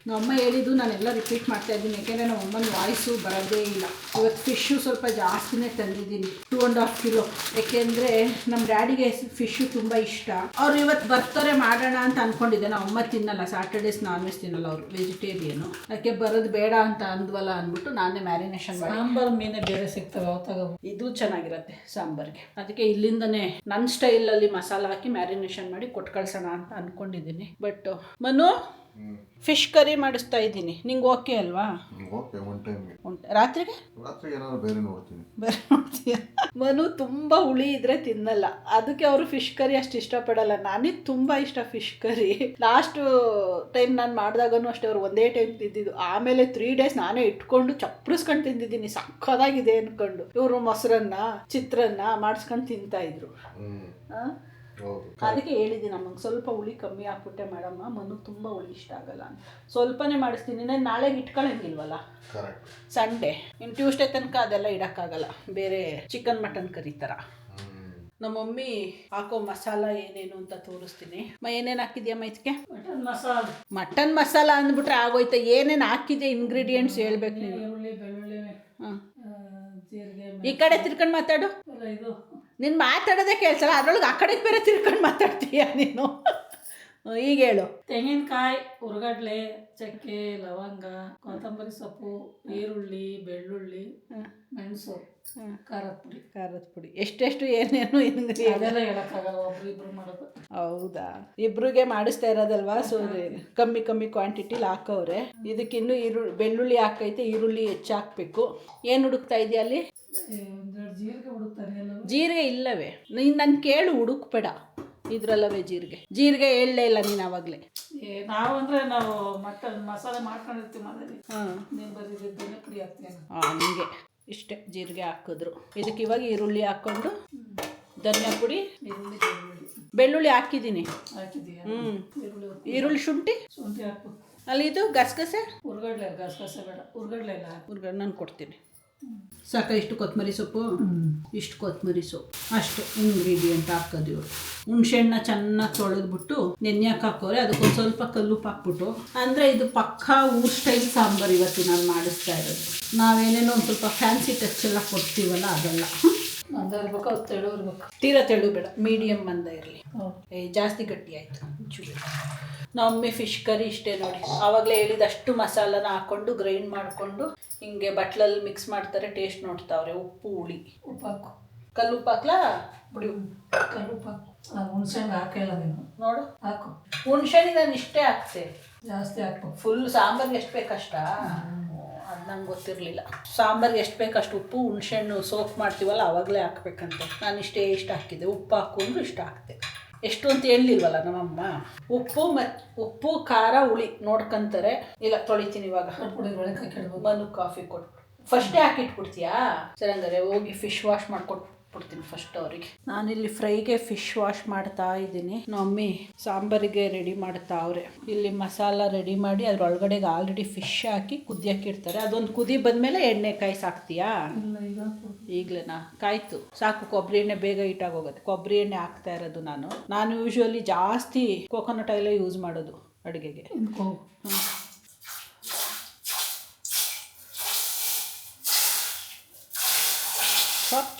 ನಮ್ಮಮ್ಮ ಹೇಳಿದ್ದು ನಾನೆಲ್ಲ ರಿಪೀಟ್ ಮಾಡ್ತಾ ಇದ್ದೀನಿ. ಯಾಕೆಂದರೆ ನಮ್ಮ ಅಮ್ಮನ ವಾಯ್ಸು ಬರೋದೇ ಇಲ್ಲ. ಇವತ್ತು ಫಿಶ್ಶು ಸ್ವಲ್ಪ ಜಾಸ್ತಿನೇ ತಂದಿದ್ದೀನಿ, 2.5 ಕಿಲೋ. ಯಾಕೆಂದರೆ ನಮ್ಮ ಡ್ಯಾಡಿಗೆ ಫಿಶ್ಶು ತುಂಬ ಇಷ್ಟ. ಅವ್ರು ಇವತ್ತು ಬರ್ತಾರೆ ಮಾಡೋಣ ಅಂತ ಅಂದ್ಕೊಂಡಿದ್ದೆ. ನಮ್ಮ ಅಮ್ಮ ತಿನ್ನಲ್ಲ, ಸಾಟರ್ಡೇಸ್ ನಾನ್ ವೆಜ್ ತಿನ್ನಲ್ಲ, ಅವರು ವೆಜಿಟೇರಿಯನು. ಅದಕ್ಕೆ ಬರೋದು ಬೇಡ ಅಂತ ಅಂದ್ವಲ್ಲ ಅಂದ್ಬಿಟ್ಟು ನಾನೇ ಮ್ಯಾರಿನೇಷನ್ ಮಾಡಿ. ಸಾಂಬಾರು ಮೀನೇ ಬೇರೆ ಸಿಗ್ತವೆ, ಅವಾಗ ಇದು ಚೆನ್ನಾಗಿರುತ್ತೆ ಸಾಂಬಾರ್ಗೆ. ಅದಕ್ಕೆ ಇಲ್ಲಿಂದನೇ ನನ್ನ ಸ್ಟೈಲಲ್ಲಿ ಮಸಾಲ ಹಾಕಿ ಮ್ಯಾರಿನೇಷನ್ ಮಾಡಿ ಕೊಟ್ಟು ಕಳ್ಸೋಣ ಅಂತ ಅಂದ್ಕೊಂಡಿದ್ದೀನಿ. ಬಟ್ ಮನು ಫಿಶ್ ಕರಿ ಮಾಡಿಸ್ತಾ ಇದ್ದೀನಿ. ನಿಂಗೆ ಓಕೆ ಅಲ್ವಾ? ಓಕೆ, ಒನ್ ಟೈಮ್ಗೆ. ರಾತ್ರಿಗೆ ಏನಾದ್ರು ಬೇರೆ ನೋಡ್ತೀನಿ. ಬೇರೆ ನೋಡ್ತೀಯ? ಮನು ತುಂಬ ಹುಳಿ ಇದ್ರೆ ತಿನ್ನಲ್ಲ, ಅದಕ್ಕೆ ಅವರು ಫಿಶ್ ಕರಿ ಅಷ್ಟು ಇಷ್ಟಪಡಲ್ಲ. ನನಗೆ ತುಂಬ ಇಷ್ಟ ಫಿಶ್ ಕರಿ. ಲಾಸ್ಟ್ ಟೈಮ್ ನಾನು ಮಾಡಿದಾಗನೂ ಅಷ್ಟೇ, ಅವ್ರು ಒಂದೇ ಟೈಮ್ ತಿಂದಿದ್ದು. ಆಮೇಲೆ 3 days ನಾನೇ ಇಟ್ಕೊಂಡು ಚಪ್ಪರಿಸ್ಕೊಂಡು ತಿಂದಿದ್ದೀನಿ, ಸಕ್ಕದಾಗಿದೆ ಅಂದ್ಕೊಂಡು. ಇವರು ಮೊಸರನ್ನ ಚಿತ್ರಾನ್ನ ಮಾಡಿಸ್ಕೊಂಡು ತಿಂತಾಯಿದ್ರು. ಅದಕ್ಕೆ ಹೇಳಿದ್ದೀನಿ ನಮಗೆ ಸ್ವಲ್ಪ ಹುಳಿ ಕಮ್ಮಿ ಹಾಕ್ಬಿಟ್ಟೆ ಮೇಡಮ್ಮ, ಮನು ತುಂಬ ಹುಳಿ ಇಷ್ಟ ಆಗಲ್ಲ ಅಂತ. ಸ್ವಲ್ಪನೇ ಮಾಡಿಸ್ತೀನಿ. ನಾನು ನಾಳೆಗೆ ಇಟ್ಕೊಳ್ಳಂಗಿಲ್ವಲ್ಲ, ಸಂಡೇ. ಇನ್ನು ಟ್ಯೂಸ್ಡೇ ತನಕ ಅದೆಲ್ಲ ಇಡೋಕ್ಕಾಗಲ್ಲ, ಬೇರೆ ಚಿಕನ್ ಮಟನ್ ಕರಿ ಥರ. ನಮ್ಮ ಮಮ್ಮಿ ಹಾಕೋ ಮಸಾಲ ಏನೇನು ಅಂತ ತೋರಿಸ್ತೀನಿ. ಏನೇನು ಹಾಕಿದ್ಯಮ್ಮ ಇದಕ್ಕೆ? ಮಟನ್ ಮಸಾಲ ಅಂದ್ಬಿಟ್ರೆ ಆಗೋಯ್ತಾ? ಏನೇನು ಹಾಕಿದೆ ಇಂಗ್ರೀಡಿಯೆಂಟ್ಸ್ ಹೇಳ್ಬೇಕು ನೀನು. ಈರುಳ್ಳಿ, ಬೆಳ್ಳುಳ್ಳಿ, ಹಾಂ, ಜೀರಿಗೆ, ಈ ಕಡೆ ತಿರ್ಕೊಂಡು ಮಾತಾಡು. ಇದು ನೀನು ಮಾತಾಡೋದೇ ಕೇಳಿಸಲ್ಲ, ಅದರೊಳಗೆ ಆ ಕಡೆಗೆ ಬೇರೆ ತಿರ್ಕೊಂಡು ಮಾತಾಡ್ತೀಯ ನೀನು. ಈಗ ಹೇಳು. ತೆಂಗಿನಕಾಯಿ, ಉರ್ಗಡ್ಲೆ, ಚಕ್ಕೆ, ಲವಂಗ, ಕೊತ್ತಂಬರಿ ಸೊಪ್ಪು, ಈರುಳ್ಳಿ, ಬೆಳ್ಳುಳ್ಳಿ, ಮೆಣಸು, ಖಾರದ ಪುಡಿ. ಎಷ್ಟೆಷ್ಟು ಏನೇನು ಅದೆಲ್ಲ ಹೇಳೋಕ್ಕಾಗಲ್ಲ, ಒಬ್ರು ಮಾಡೋದು. ಹೌದಾ? ಇಬ್ರಿಗೆ ಮಾಡಿಸ್ತಾ ಇರೋದಲ್ವಾ, ಸೊ ಕಮ್ಮಿ ಕಮ್ಮಿ ಕ್ವಾಂಟಿಟಿಲಿ ಹಾಕವ್ರೆ. ಇದಕ್ಕಿನ್ನೂ ಬೆಳ್ಳುಳ್ಳಿ ಹಾಕೈತೆ, ಈರುಳ್ಳಿ ಹೆಚ್ಚು ಹಾಕಬೇಕು. ಏನು ಹುಡುಕ್ತಾ ಇದೆಯಾ ಅಲ್ಲಿ? ಜೀರಿಗೆ ಹುಡುಕ್ತಾನೆ. ಜೀರಿಗೆ ಇಲ್ಲವೇ? ನೀನು ನನ್ನ ಕೇಳು, ಹುಡುಕ್ಬೇಡ. ಇದ್ರಲ್ಲವೇ ಜೀರಿಗೆ ಹೇಳಲೇ ಇಲ್ಲ ನೀನು ಆವಾಗಲೇ. ನಾವು ಅಂದರೆ ನಾವು ಮಟನ್ ಮಸಾಲೆ ಮಾಡ್ಕೊಂಡಿರ್ತೀವಿ ಮನೇಲಿ. ನೀನು ಬರೀ ಪುಡಿ ಹಾಕ್ತೀನಿ. ನಿಮಗೆ ಇಷ್ಟೇ ಜೀರಿಗೆ ಹಾಕಿದ್ರು. ಇದಕ್ಕೆ ಇವಾಗ ಈರುಳ್ಳಿ ಹಾಕ್ಕೊಂಡು, ಧನಿಯಾ ಪುಡಿ, ಬೆಳ್ಳುಳ್ಳಿ ಹಾಕಿದ್ದೀನಿ. ಹಾಕಿದೀಯ? ಈರುಳ್ಳಿ, ಶುಂಠಿ ಹಾಕು. ಅಲ್ಲಿ ಇದು ಗಸಗಸೆ, ಉರ್ಗಡ್ಲೆ. ಗಸಗಸೆ ಬೇಡ, ಉರ್ಗಡ್ಲೆ ಇಲ್ಲ. ಉರ್ಗಡ್ಲೆ ನಾನು ಕೊಡ್ತೀನಿ. ಸಾಕ? ಇಷ್ಟು ಕೊತ್ತಂಬರಿ ಸೊಪ್ಪು, ಇಷ್ಟು ಕೊತ್ತಂಬರಿ ಸೊಪ್ಪು, ಅಷ್ಟು ಇಂಗ್ರೀಡಿಯೆಂಟ್ ಹಾಕೋದು. ಇವರು ಹುಣಸೆಹಣ್ಣ ಚೆನ್ನಾಗಿ ತೊಳೆದ್ಬಿಟ್ಟು ನೆನೆಯಕ್ಕೆ ಹಾಕೋರೆ. ಅದಕ್ಕೊಂದು ಸ್ವಲ್ಪ ಕಲ್ಲುಪ್ಪು ಹಾಕ್ಬಿಟ್ಟು, ಅಂದರೆ ಇದು ಪಕ್ಕಾ ಊರ್ ಸ್ಟೈಲ್ ಸಾಂಬಾರು ಇವತ್ತು ನಾನು ಮಾಡಿಸ್ತಾ ಇರೋದು. ನಾವೇನೇನೋ ಒಂದು ಸ್ವಲ್ಪ ಫ್ಯಾನ್ಸಿ ಟಚ್ ಎಲ್ಲ ಕೊಡ್ತೀವಲ್ಲ, ಅದೆಲ್ಲ. ಮಂದ ಇರ್ಬೇಕು, ಅದು ತೆಳು ಇರ್ಬೇಕು. ತೀರಾ ತೆಳು ಬೇಡ, ಮೀಡಿಯಮ್ ಮಂದ ಇರಲಿ. ಜಾಸ್ತಿ ಗಟ್ಟಿ ಆಯಿತು ಚೂರು. ನಮ್ಮಮ್ಮಿ ಫಿಶ್ ಕರಿ ಇಷ್ಟೇ ನೋಡಿ. ಆವಾಗಲೇ ಹೇಳಿದಷ್ಟು ಮಸಾಲನ ಹಾಕ್ಕೊಂಡು ಗ್ರೈಂಡ್ ಮಾಡಿಕೊಂಡು ಹಿಂಗೆ ಬಟ್ಲಲ್ಲಿ ಮಿಕ್ಸ್ ಮಾಡ್ತಾರೆ. ಟೇಸ್ಟ್ ನೋಡ್ತಾವ್ರೆ. ಉಪ್ಪು, ಹುಳಿ, ಉಪ್ಪು ಹಾಕು. ಕಲ್ಲುಪ್ಪು ಹಾಕ್ಲಾ? ಪುಡಿ ಕಲ್ಲುಪ್ಪು ಹಾಕು. ಹುಣ್ಸೆಹಣ್ಣು ಹಾಕಿಲ್ಲ ನೀನು, ನೋಡು. ಹಾಕು. ಹುಣ್ಸೆಹಣ್ಣು ನಾನು ಇಷ್ಟೇ ಹಾಕ್ತೆ, ಜಾಸ್ತಿ ಹಾಕು. ಫುಲ್ ಸಾಂಬಾರ್ಗೆ ಎಷ್ಟು ಬೇಕಷ್ಟ? ಅದು ನಂಗೆ ಗೊತ್ತಿರಲಿಲ್ಲ. ಸಾಂಬಾರ್ಗೆ ಎಷ್ಟು ಬೇಕಷ್ಟು ಉಪ್ಪು, ಹುಣ್ಸೆಹಣ್ಣು ಸೋಪ್ ಮಾಡ್ತೀವಲ್ಲ ಆವಾಗಲೇ ಹಾಕ್ಬೇಕಂತೆ. ನಾನು ಇಷ್ಟ ಹಾಕಿದ್ದೆ. ಉಪ್ಪು ಹಾಕ್ಕೊಂಡು ಇಷ್ಟ ಹಾಕ್ತೆ. ಎಷ್ಟು ಅಂತ ಹೇಳಿಲ್ವಲ್ಲ ನಮ್ಮಮ್ಮ. ಉಪ್ಪು ಖಾರ ಹುಳಿ ನೋಡ್ಕೊಂತಾರೆ. ಇಲ್ಲ ತೊಳಿತೀನಿ ಇವಾಗ. ಮನು ಕಾಫಿ ಕೊಟ್ಟು ಫಸ್ಟೇ ಹಾಕಿಟ್ಬಿಡ್ತೀಯಾ? ಸರಿ, ಹಂಗಾರೆ ಹೋಗಿ ಫಿಶ್ ವಾಶ್ ಮಾಡ್ಕೊಟ್ಬಿಡ್ತೀನಿ ಫಸ್ಟ್ ಅವರಿಗೆ. ನಾನಿಲ್ಲಿ ಫ್ರೈಗೆ ಫಿಶ್ ವಾಶ್ ಮಾಡ್ತಾ ಇದ್ದೀನಿ. ನಮ್ಮಮ್ಮಿ ಸಾಂಬಾರಿಗೆ ರೆಡಿ ಮಾಡ್ತಾ ಅವ್ರೆ. ಇಲ್ಲಿ ಮಸಾಲ ರೆಡಿ ಮಾಡಿ ಅದ್ರೊಳಗಡೆಗೆ ಆಲ್ರೆಡಿ ಫಿಶ್ ಹಾಕಿ ಕುದಿಯೋಕ್ಕಿರ್ತಾರೆ. ಅದೊಂದು ಕುದಿ ಬಂದಮೇಲೆ ಎಣ್ಣೆ ಕಾಯಿ ಸಾಕ್ತೀಯಾ? ಈಗಲೇನಾ? ಕಾಯ್ತು ಸಾಕು. ಕೊಬ್ಬರಿ ಎಣ್ಣೆ ಬೇಗ ಹಿಟ್ಟಾಗೋಗುತ್ತೆ. ಕೊಬ್ಬರಿ ಎಣ್ಣೆ ಹಾಕ್ತಾ ಇರೋದು ನಾನು ಯೂಶ್ವಲಿ ಜಾಸ್ತಿ ಕೋಕೋನಟ್ ಆಯಿಲೇ ಯೂಸ್ ಮಾಡೋದು ಅಡುಗೆಗೆ.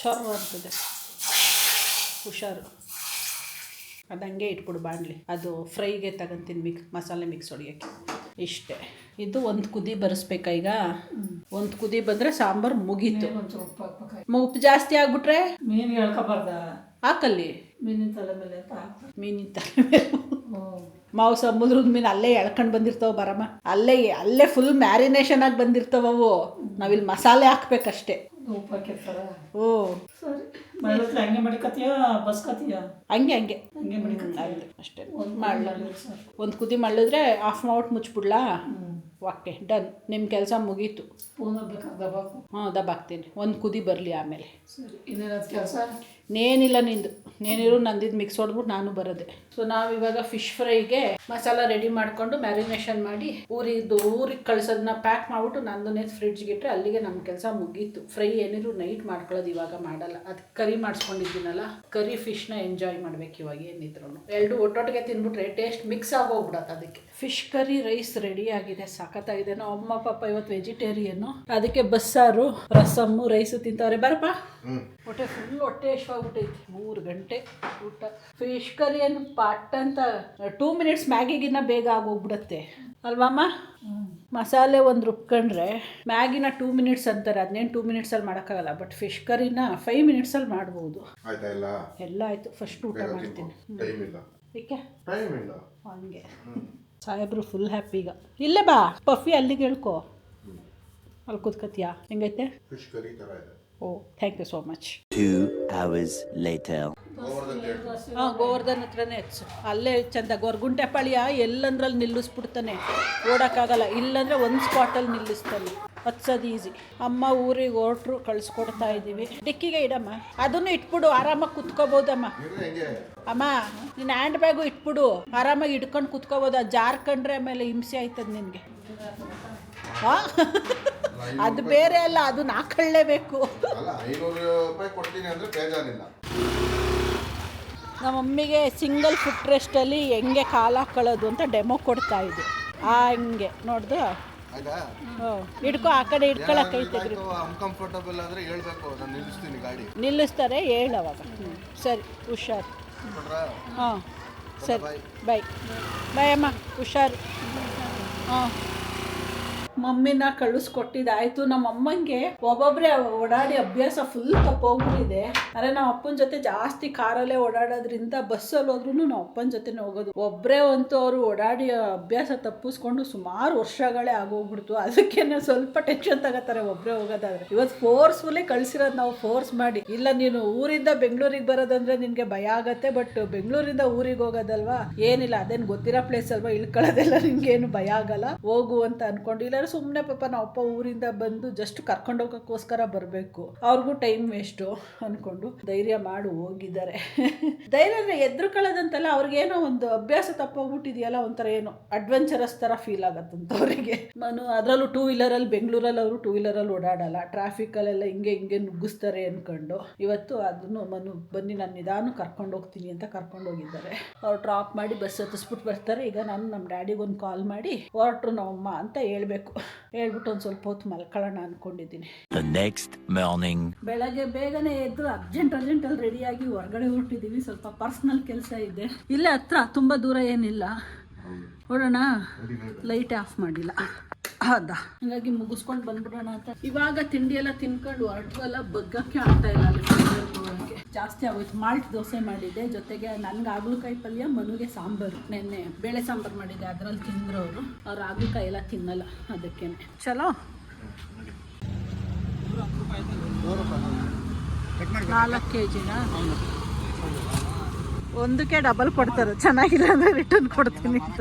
ಚೊರ್ ಅಂತದೆ, ಹುಷಾರು. ಅದು ಹಂಗೆ ಇಟ್ಬಿಡು ಬಾಣಲಿ. ಅದು ಫ್ರೈಗೆ ತಗೊಂತೀನಿ ಮಸಾಲೆ ಮಿಕ್ಸ್ ಹೊಡಿಯೋಕ್ಕೆ. ಇಷ್ಟೇ. ಇದು ಒಂದು ಕುದಿ ಬರಿಸ್ಬೇಕಾ? ಈಗ ಒಂದು ಕುದಿ ಬಂದರೆ ಸಾಂಬಾರು ಮುಗೀತು. ಉಪ್ಪು ಜಾಸ್ತಿ ಆಗ್ಬಿಟ್ರೆ ಮೀನಿಗೆ ಹೇಳ್ಕೊಬಾರ್ದ? ಹಾಕಲ್ಲಿ ಮೀನಿನ ತಲೆ ಮೇಲೆ ಅಂತ ಹಾಕು. ಮೀನಿನ ತಲೆ ಮೇಲೆ ಮಾವು ಸಮುದ್ರದ ಮೀನು ಅಲ್ಲೇ ಎಳ್ಕೊಂಡು ಬಂದಿರ್ತಾವೆ ಬರಮ್ಮ. ಅಲ್ಲೇ ಫುಲ್ ಮ್ಯಾರಿನೇಷನ್ ಆಗಿ ಬಂದಿರ್ತಾವವು. ನಾವಿಲ್ಲಿ ಮಸಾಲೆ ಹಾಕ್ಬೇಕಷ್ಟೇ. ಉಪ್ಪು ಹಾಕಿರ್ತಾರ? ಓ ಸರಿ. ಮಳತ್ಲೆ ಹಂಗೆ ಮಡಿಕತ್ತೀಯ ಬಸ್ಕತ್ತೀಯ? ಹಂಗೆ ಅಷ್ಟೇ. ಒಂದು ಕುದಿ ಮಾಡಿದ್ರೆ ಆಫ್ ಮಾಡ್ಬಿಟ್ಟು ಮುಚ್ಚಿಬಿಡ್ಲಾ? Okay, done. ನಿಮ್ಮ ಕೆಲಸ ಮುಗೀತು. ದಬಾಕ್ತೀನಿ. ಒಂದು ಕುದಿ ಬರಲಿ ಆಮೇಲೆ. ಸರಿ, ಇನ್ನೇನದು ಕೆಲಸ? ನೇನಿಲ್ಲ ನಿಂದು. ನೇನಿರು ನಂದಿದ್ದು ಮಿಕ್ಸ್ ಹೊಡ್ಬಿಟ್ಟು ನಾನು ಬರೋದೆ. ಸೊ ನಾವಿವಾಗ ಫಿಶ್ ಫ್ರೈಗೆ ಮಸಾಲ ರೆಡಿ ಮಾಡಿಕೊಂಡು ಮ್ಯಾರಿನೇಷನ್ ಮಾಡಿ ಊರಿಗೆ ಕಳ್ಸೋದನ್ನ ಪ್ಯಾಕ್ ಮಾಡಿಬಿಟ್ಟು ನಂದನ್ನೇ ಫ್ರಿಡ್ಜ್ಗೆ ಇಟ್ಟರೆ ಅಲ್ಲಿಗೆ ನಮ್ಮ ಕೆಲಸ ಮುಗೀತು. ಫ್ರೈ ಏನಿದ್ರು ನೈಟ್ ಮಾಡ್ಕೊಳ್ಳೋದು, ಇವಾಗ ಮಾಡಲ್ಲ. ಅದು ಕರಿ ಮಾಡಿಸ್ಕೊಂಡಿದ್ದೀನಲ್ಲ, ಕರಿ ಫಿಶ್ನ ಎಂಜಾಯ್ ಮಾಡ್ಬೇಕು ಇವಾಗ ಏನಿದ್ರು. ಎರಡು ಒಟ್ಟೊಟ್ಟಿಗೆ ತಿಂದ್ಬಿಟ್ರೆ ಟೇಸ್ಟ್ ಮಿಕ್ಸ್ ಆಗೋಗ್ಬಿಡತ್ತೆ. ಅದಕ್ಕೆ ಫಿಶ್ ಕರಿ ರೈಸ್ ರೆಡಿ ಆಗಿದೆ. ಸಖತ್ತಾಗಿದೆ. ನಾವು ಅಮ್ಮ ಪಾಪ ಇವತ್ತು ವೆಜಿಟೇರಿಯನ್ನು, ಅದಕ್ಕೆ ಬಸ್ಸಾರು, ರಸಮ್ಮು, ರೈಸು ತಿಂತವ್ರೆ. ಬರಪ್ಪ. ಹೊಟ್ಟೆ ಎಷ್ಟವಾಗ್ಬಿಟ್ಟೈತಿ. 3 ಗಂಟೆ ಊಟ. ಫಿಶ್ ಕರಿ ಏನು ಪಾಟ್ ಅಂತ 2 minutes ಮ್ಯಾಗಿಗಿನ್ನ ಬೇಗ ಆಗೋಗ್ಬಿಡುತ್ತೆ ಅಲ್ವಮ್ಮ? ಮಸಾಲೆ ಒಂದು ರುಬ್ಕೊಂಡ್ರೆ ಮ್ಯಾಗಿನ 2 minutes ಅಂತಾರೆ. ಅದನ್ನೇನು 2 minutesಲ್ಲಿ ಮಾಡೋಕ್ಕಾಗಲ್ಲ. ಬಟ್ ಫಿಶ್ ಕರಿನ 5 minutesಲ್ಲಿ ಮಾಡ್ಬೋದು. ಎಲ್ಲ ಆಯಿತು. ಫಸ್ಟ್ ಊಟ ಮಾಡ್ತೀನಿ. ಏಕೆ? ಹಂಗೆ ಸಾಹೇಬ್ರು ಫುಲ್ ಹ್ಯಾಪಿ ಈಗ. ಇಲ್ಲೇ ಬಾ ಪಫಿ, ಅಲ್ಲಿಗೆ ಹೇಳ್ಕೊ, ಅಲ್ಲಿ ಕೂತ್ಕತ್ತೀಯಾ? ಹೆಂಗೈತೆ? ಫಿಶ್ ಕರಿ ಥರ ಇದೆ. Oh thank you so much. 2 hours later. ಹಾಂ, ಗೋವರ್ಧನ್ ಹತ್ರನೇ ಹೆಚ್ಚು. ಅಲ್ಲೇ ಚಂದ. ಗೊರ್ಗುಂಟೆ ಪಾಳ್ಯ ಎಲ್ಲಂದ್ರಲ್ಲಿ ನಿಲ್ಲಿಸ್ಬಿಡ್ತಾನೆ, ಓಡೋಕ್ಕಾಗಲ್ಲ. ಇಲ್ಲಾಂದರೆ ಒಂದು ಸ್ಪಾಟಲ್ಲಿ ನಿಲ್ಲಿಸ್ತಾನೆ, ಹತ್ಸೋದು ಈಸಿ. ಅಮ್ಮ ಊರಿಗೆ ಹೊರಟ್ರು, ಕಳಿಸ್ಕೊಡ್ತಾ ಇದ್ದೀವಿ. ಡಿಕ್ಕಿಗೆ ಇಡಮ್ಮ, ಅದನ್ನು ಇಟ್ಬಿಡು, ಆರಾಮಾಗಿ ಕುತ್ಕೋಬೋದಮ್ಮ. ಅಮ್ಮ ನಿನ್ನ ಹ್ಯಾಂಡ್ ಬ್ಯಾಗು ಇಟ್ಬಿಡು, ಆರಾಮಾಗಿ ಇಟ್ಕೊಂಡು ಕುತ್ಕೋಬೋದು. ಅದು ಜಾರ್ಕೊಂಡ್ರೆ ಆಮೇಲೆ ಹಿಂಸೆ ಆಯ್ತದ ನಿನಗೆ. ಹಾಂ, ಅದು ಬೇರೆ ಅಲ್ಲ, ಅದು ನಾಲ್ಕೊಳ್ಳೇಬೇಕು. ಅಲ್ಲ, 500 ರೂಪಾಯಿ ಕೊಡ್ತೀನಿ ಅಂದರೆ ಬೇಜಾರಿಲ್ಲ. ನಮ್ಮ ಮಮ್ಮಿಗೆ ಸಿಂಗಲ್ ಫುಟ್ ರೆಸ್ಟಲ್ಲಿ ಹೆಂಗೆ ಕಾಲು ಹಾಕೊಳ್ಳೋದು ಅಂತ ಡೆಮೋ ಕೊಡ್ತಾ ಇದ್ದೆ. ಹಂಗೆ ನೋಡ್ದು. ಆಯ್ತಾ? ಹ್ಞೂ, ಹಿಡ್ಕೊ, ಆ ಕಡೆ ಹಿಡ್ಕೊಳಕೈತೆ. ಅನ್ಕಂಫರ್ಟಬಲ್ ಆದರೆ ಹೇಳ್ಬೇಕು, ನಾನು ನಿಲ್ಲಿಸ್ತೀನಿ ಗಾಡಿ. ನಿಲ್ಲಿಸ್ತಾರೆ, ಹೇಳವಾಗ. ಸರಿ, ಹುಷಾರು. ಹಾಂ ಸರಿ, ಬಾಯ್ ಬಾಯ್ ಅಮ್ಮ, ಹುಷಾರು. ಹಾಂ, ಮಮ್ಮಿನ ಕಳಿಸ್ಕೊಟ್ಟಿದ್ದಾಯ್ತು. ನಮ್ಮ ಅಮ್ಮಂಗೆ ಒಬ್ಬೊಬ್ಬರೇ ಓಡಾಡಿ ಅಭ್ಯಾಸ ಫುಲ್ ತಪ್ಪೋಗ್ಬಿಟ್ಟಿದೆ. ಅಂದರೆ ನಮ್ಮ ಅಪ್ಪನ ಜೊತೆ ಜಾಸ್ತಿ ಕಾರಲ್ಲೇ ಓಡಾಡೋದ್ರಿಂದ ಬಸ್ಸಲ್ಲಿ ಹೋದ್ರೂ ನಮ್ಮ ಅಪ್ಪನ ಜೊತೆನೇ ಹೋಗೋದು. ಒಬ್ಬರೇ ಅಂತೂ ಅವರು ಓಡಾಡಿ ಅಭ್ಯಾಸ ತಪ್ಪಿಸ್ಕೊಂಡು ಸುಮಾರು ವರ್ಷಗಳೇ ಆಗೋಗ್ಬಿಡ್ತು. ಅದಕ್ಕೇನೆ ಸ್ವಲ್ಪ ಟೆನ್ಷನ್ ತಗೋತಾರೆ ಒಬ್ಬರೇ ಹೋಗೋದಾದ್ರೆ. ಇವತ್ತು ಫೋರ್ಸ್ಫುಲ್ಲಿ ಕಳಿಸಿರೋದು ನಾವು, ಫೋರ್ಸ್ ಮಾಡಿ. ಇಲ್ಲ, ನೀನು ಊರಿಂದ ಬೆಂಗಳೂರಿಗೆ ಬರೋದಂದ್ರೆ ನಿನಗೆ ಭಯ ಆಗತ್ತೆ, ಬಟ್ ಬೆಂಗಳೂರಿಂದ ಊರಿಗೆ ಹೋಗೋದಲ್ವಾ, ಏನಿಲ್ಲ, ಅದೇನು ಗೊತ್ತಿರೋ ಪ್ಲೇಸ್ ಅಲ್ವಾ, ಇಳ್ಕೊಳ್ಳೋದೆಲ್ಲ ನಿನ್ಗೇನು ಭಯ ಆಗಲ್ಲ, ಹೋಗು ಅಂತ ಅನ್ಕೊಂಡು. ಇಲ್ಲ ಸುಮ್ಮನೆ ಪಾಪ ನಾವು ಅಪ್ಪ ಊರಿಂದ ಬಂದು ಜಸ್ಟ್ ಕರ್ಕೊಂಡೋಗೋಕ್ಕೋಸ್ಕರ ಬರಬೇಕು, ಅವ್ರಿಗೂ ಟೈಮ್ ವೇಸ್ಟು ಅಂದ್ಕೊಂಡು ಧೈರ್ಯ ಮಾಡಿ ಹೋಗಿದ್ದಾರೆ. ಧೈರ್ಯ ಅಂದರೆ ಎದ್ರುಕೊಳ್ಳೋದಂತಲ್ಲ, ಅವ್ರಿಗೇನೋ ಒಂದು ಅಭ್ಯಾಸ ತಪ್ಪೋಗ್ಬಿಟ್ಟಿದೆಯಲ್ಲ, ಒಂಥರ ಏನೋ ಅಡ್ವೆಂಚರಸ್ ಥರ ಫೀಲ್ ಆಗತ್ತಂತ ಅವರಿಗೆ. ಅದರಲ್ಲೂ 2 ವೀಲರಲ್ಲಿ, ಬೆಂಗಳೂರಲ್ಲಿ ಅವರು 2 ವೀಲರಲ್ಲಿ ಓಡಾಡಲ್ಲ, ಟ್ರಾಫಿಕಲ್ಲೆಲ್ಲ ಹಿಂಗೆ ನುಗ್ಗಿಸ್ತಾರೆ ಅಂದ್ಕೊಂಡು ಇವತ್ತು ಅದನ್ನು ಬನ್ನಿ ನಾನು ನಿಧಾನ ಕರ್ಕೊಂಡು ಹೋಗ್ತೀನಿ ಅಂತ ಕರ್ಕೊಂಡು ಹೋಗಿದ್ದಾರೆ. ಅವ್ರು ಡ್ರಾಪ್ ಮಾಡಿ ಬಸ್ ಹತ್ತಿಸ್ಬಿಟ್ಟು ಬರ್ತಾರೆ. ಈಗ ನಾನು ನಮ್ಮ ಡ್ಯಾಡಿಗೊಂದು ಕಾಲ್ ಮಾಡಿ ಹೊರಟ್ರು ನಮ್ಮಮ್ಮ ಅಂತ ಹೇಳ್ಬಿಟ್ಟು ಒಂದು ಸ್ವಲ್ಪ ಹೊತ್ತು ಮಲ್ಕೊಳ್ಳೋಣ ಅನ್ಕೊಂಡಿದ್ದೀನಿ. The next morning. ಬೆಳಗ್ಗೆ ಬೇಗನೆ ಎದ್ದು ಅರ್ಜೆಂಟಲ್ಲಿ ರೆಡಿಯಾಗಿ ಹೊರಗಡೆ ಹೊರಟಿದ್ದೀವಿ. ಸ್ವಲ್ಪ ಪರ್ಸ್ನಲ್ ಕೆಲಸ ಇದೆ, ಇಲ್ಲೇ ಹತ್ರ, ತುಂಬ ದೂರ ಏನಿಲ್ಲ. ನೋಡೋಣ, ಲೈಟ್ ಆಫ್ ಮಾಡಿಲ್ಲ, ಹೌದಾ, ಹಾಗಾಗಿ ಮುಗಿಸ್ಕೊಂಡು ಬಂದ್ಬಿಡೋಣ ಅಂತ. ಇವಾಗ ತಿಂಡಿ ಎಲ್ಲ ತಿನ್ಕೊಂಡು ಹೊರಟುವೆಲ್ಲ ಬಗ್ಗಕ್ಕೆ ಆಗ್ತಾ ಇಲ್ಲ, ಅಲ್ಲಿ ಹೋಗೋಕ್ಕೆ ಜಾಸ್ತಿ ಆಗೋಯ್ತು. ಮಾಲ್ಟ್ ದೋಸೆ ಮಾಡಿದ್ದೆ, ಜೊತೆಗೆ ನನಗೆ ಹಾಗಲಕಾಯಿ ಪಲ್ಯ, ಮನುಗೆ ಸಾಂಬಾರು. ನೆನ್ನೆ ಬೇಳೆ ಸಾಂಬಾರು ಮಾಡಿದ್ದೆ, ಅದರಲ್ಲಿ ತಿಂದ್ರು ಅವ್ರು ಹಾಗಲಕಾಯಿ ಎಲ್ಲ ತಿನ್ನಲ್ಲ, ಅದಕ್ಕೇನೆ. ಚಲೋ 4 kg ಒಂದಕ್ಕೆ ಡಬಲ್ ಕೊಡ್ತಾರೆ, ಚೆನ್ನಾಗಿಲ್ಲ ಅಂದರೆ ರಿಟರ್ನ್ ಕೊಡ್ತೀನಿ ಅಂತ.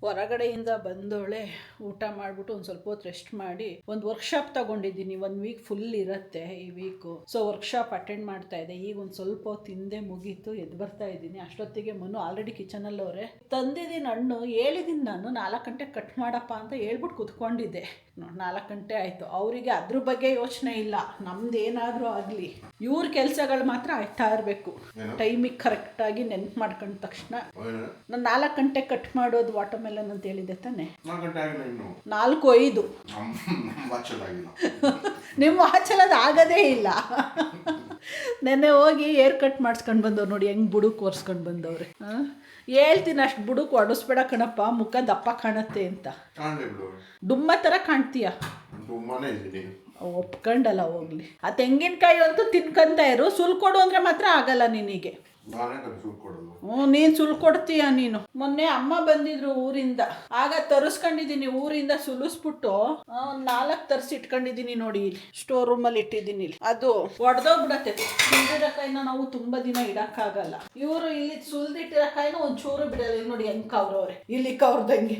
ಹೊರಗಡೆಯಿಂದ ಬಂದೋಳೆ, ಊಟ ಮಾಡಿಬಿಟ್ಟು ಒಂದು ಸ್ವಲ್ಪ ಹೊತ್ತು ರೆಸ್ಟ್ ಮಾಡಿ ಒಂದು ವರ್ಕ್ಶಾಪ್ ತಗೊಂಡಿದ್ದೀನಿ. 1 ವೀಕ್ ಫುಲ್ ಇರುತ್ತೆ ಈ ವೀಕು. ಸೊ ವರ್ಕ್ಶಾಪ್ ಅಟೆಂಡ್ ಮಾಡ್ತಾ ಇದ್ದೆ. ಈಗ ಒಂದು ಸ್ವಲ್ಪ ಹೊತ್ತು ಹಿಂದೆ ಮುಗೀತು, ಎದ್ದು ಬರ್ತಾ ಇದ್ದೀನಿ. ಅಷ್ಟೊತ್ತಿಗೆ ಮನು ಆಲ್ರೆಡಿ ಕಿಚನಲ್ಲಿ ಅವರೇ. ತಂದಿದ್ದೀನಿ ಹಣ್ಣು, ಹೇಳಿದ್ದೀನಿ ನಾನು 4 ಗಂಟೆಗೆ ಕಟ್ ಮಾಡಪ್ಪ ಅಂತ ಹೇಳ್ಬಿಟ್ಟು ಕುತ್ಕೊಂಡಿದ್ದೆ. 4 ಗಂಟೆ ಆಯಿತು. ಅವರಿಗೆ ಅದ್ರ ಬಗ್ಗೆ ಯೋಚನೆ ಇಲ್ಲ, ನಮ್ದು ಏನಾದರೂ ಆಗಲಿ, ಇವ್ರ ಕೆಲಸಗಳು ಮಾತ್ರ ಆಯ್ತಾ ಇರಬೇಕು. ಟೈಮಿಗೆ ಕರೆಕ್ಟಾಗಿ ನೆನ್ಪು ಮಾಡ್ಕೊಂಡ ತಕ್ಷಣ. ನಾನು 4 ಗಂಟೆ ಕಟ್ ಮಾಡೋದು ವಾಟರ್ಮೆಲನ್ ಅಂತ ಹೇಳಿದೆ ತಾನೆ. 4:05 ನಿಮ್ಮ ವಾಚಲದು ಆಗೋದೇ ಇಲ್ಲ. ನೆನ್ನೆ ಹೋಗಿ ಏರ್ ಕಟ್ ಮಾಡಿಸ್ಕೊಂಡು ಬಂದವ್ರು ನೋಡಿ, ಹೆಂಗೆ ಬುಡುಕ್ ಒರೆಸ್ಕೊಂಡು ಬಂದವ್ರೆ. ಹೇಳ್ತೀನಿ, ಅಷ್ಟು ಬುಡುಕ್ ಒಡಿಸ್ಬೇಡ ಕಣಪ್ಪ, ಮುಖ ದಪ್ಪ ಕಾಣತ್ತೆ ಅಂತ. ಡುಮ್ಮ ಥರ ಕಾಣ್ತೀಯ. ಒಪ್ಕೊಂಡಲ್ಲ ಹೋಗ್ಲಿ. ಆ ತೆಂಗಿನಕಾಯಿ ಅಂತೂ ತಿನ್ಕೊಂತ ಇರು, ಸುಲ್ಕೊಡು ಅಂದರೆ ಮಾತ್ರ ಆಗಲ್ಲ ನಿನಗೆ. ನೀನು ಸುಲ್ಕೊಡ್ತೀಯ ನೀನು. ಮೊನ್ನೆ ಅಮ್ಮ ಬಂದಿದ್ರು ಊರಿಂದ, ಆಗ ತರಿಸ್ಕೊಂಡಿದ್ದೀನಿ. ಊರಿಂದ ಸುಲಿಸ್ಬಿಟ್ಟು 4 ತರಿಸಿ ಇಟ್ಕೊಂಡಿದ್ದೀನಿ ನೋಡಿ, ಇಲ್ಲಿ ಸ್ಟೋರ್ ರೂಮಲ್ಲಿ ಇಟ್ಟಿದ್ದೀನಿ. ಇಲ್ಲಿ ಅದು ಒಡೆದೋಗ್ಬಿಡತ್ತೆ. ಸುಲ್ದಿರೋ ಕಾಯಿನ ನಾವು ತುಂಬಾ ದಿನ ಇಡಕ್ಕಾಗಲ್ಲ. ಇವರು ಇಲ್ಲಿ ಸುಲ್ದಿಟ್ಟಿರೋ ಕಾಯಿನ ಒಂಚೂರು ಬಿಡಲ್ಲ. ಇಲ್ಲಿ ನೋಡಿ ಹೆಂಗ್ ಕವ್ರವ್ರೆ, ಇಲ್ಲಿ ಕವ್ರದಂಗೆ.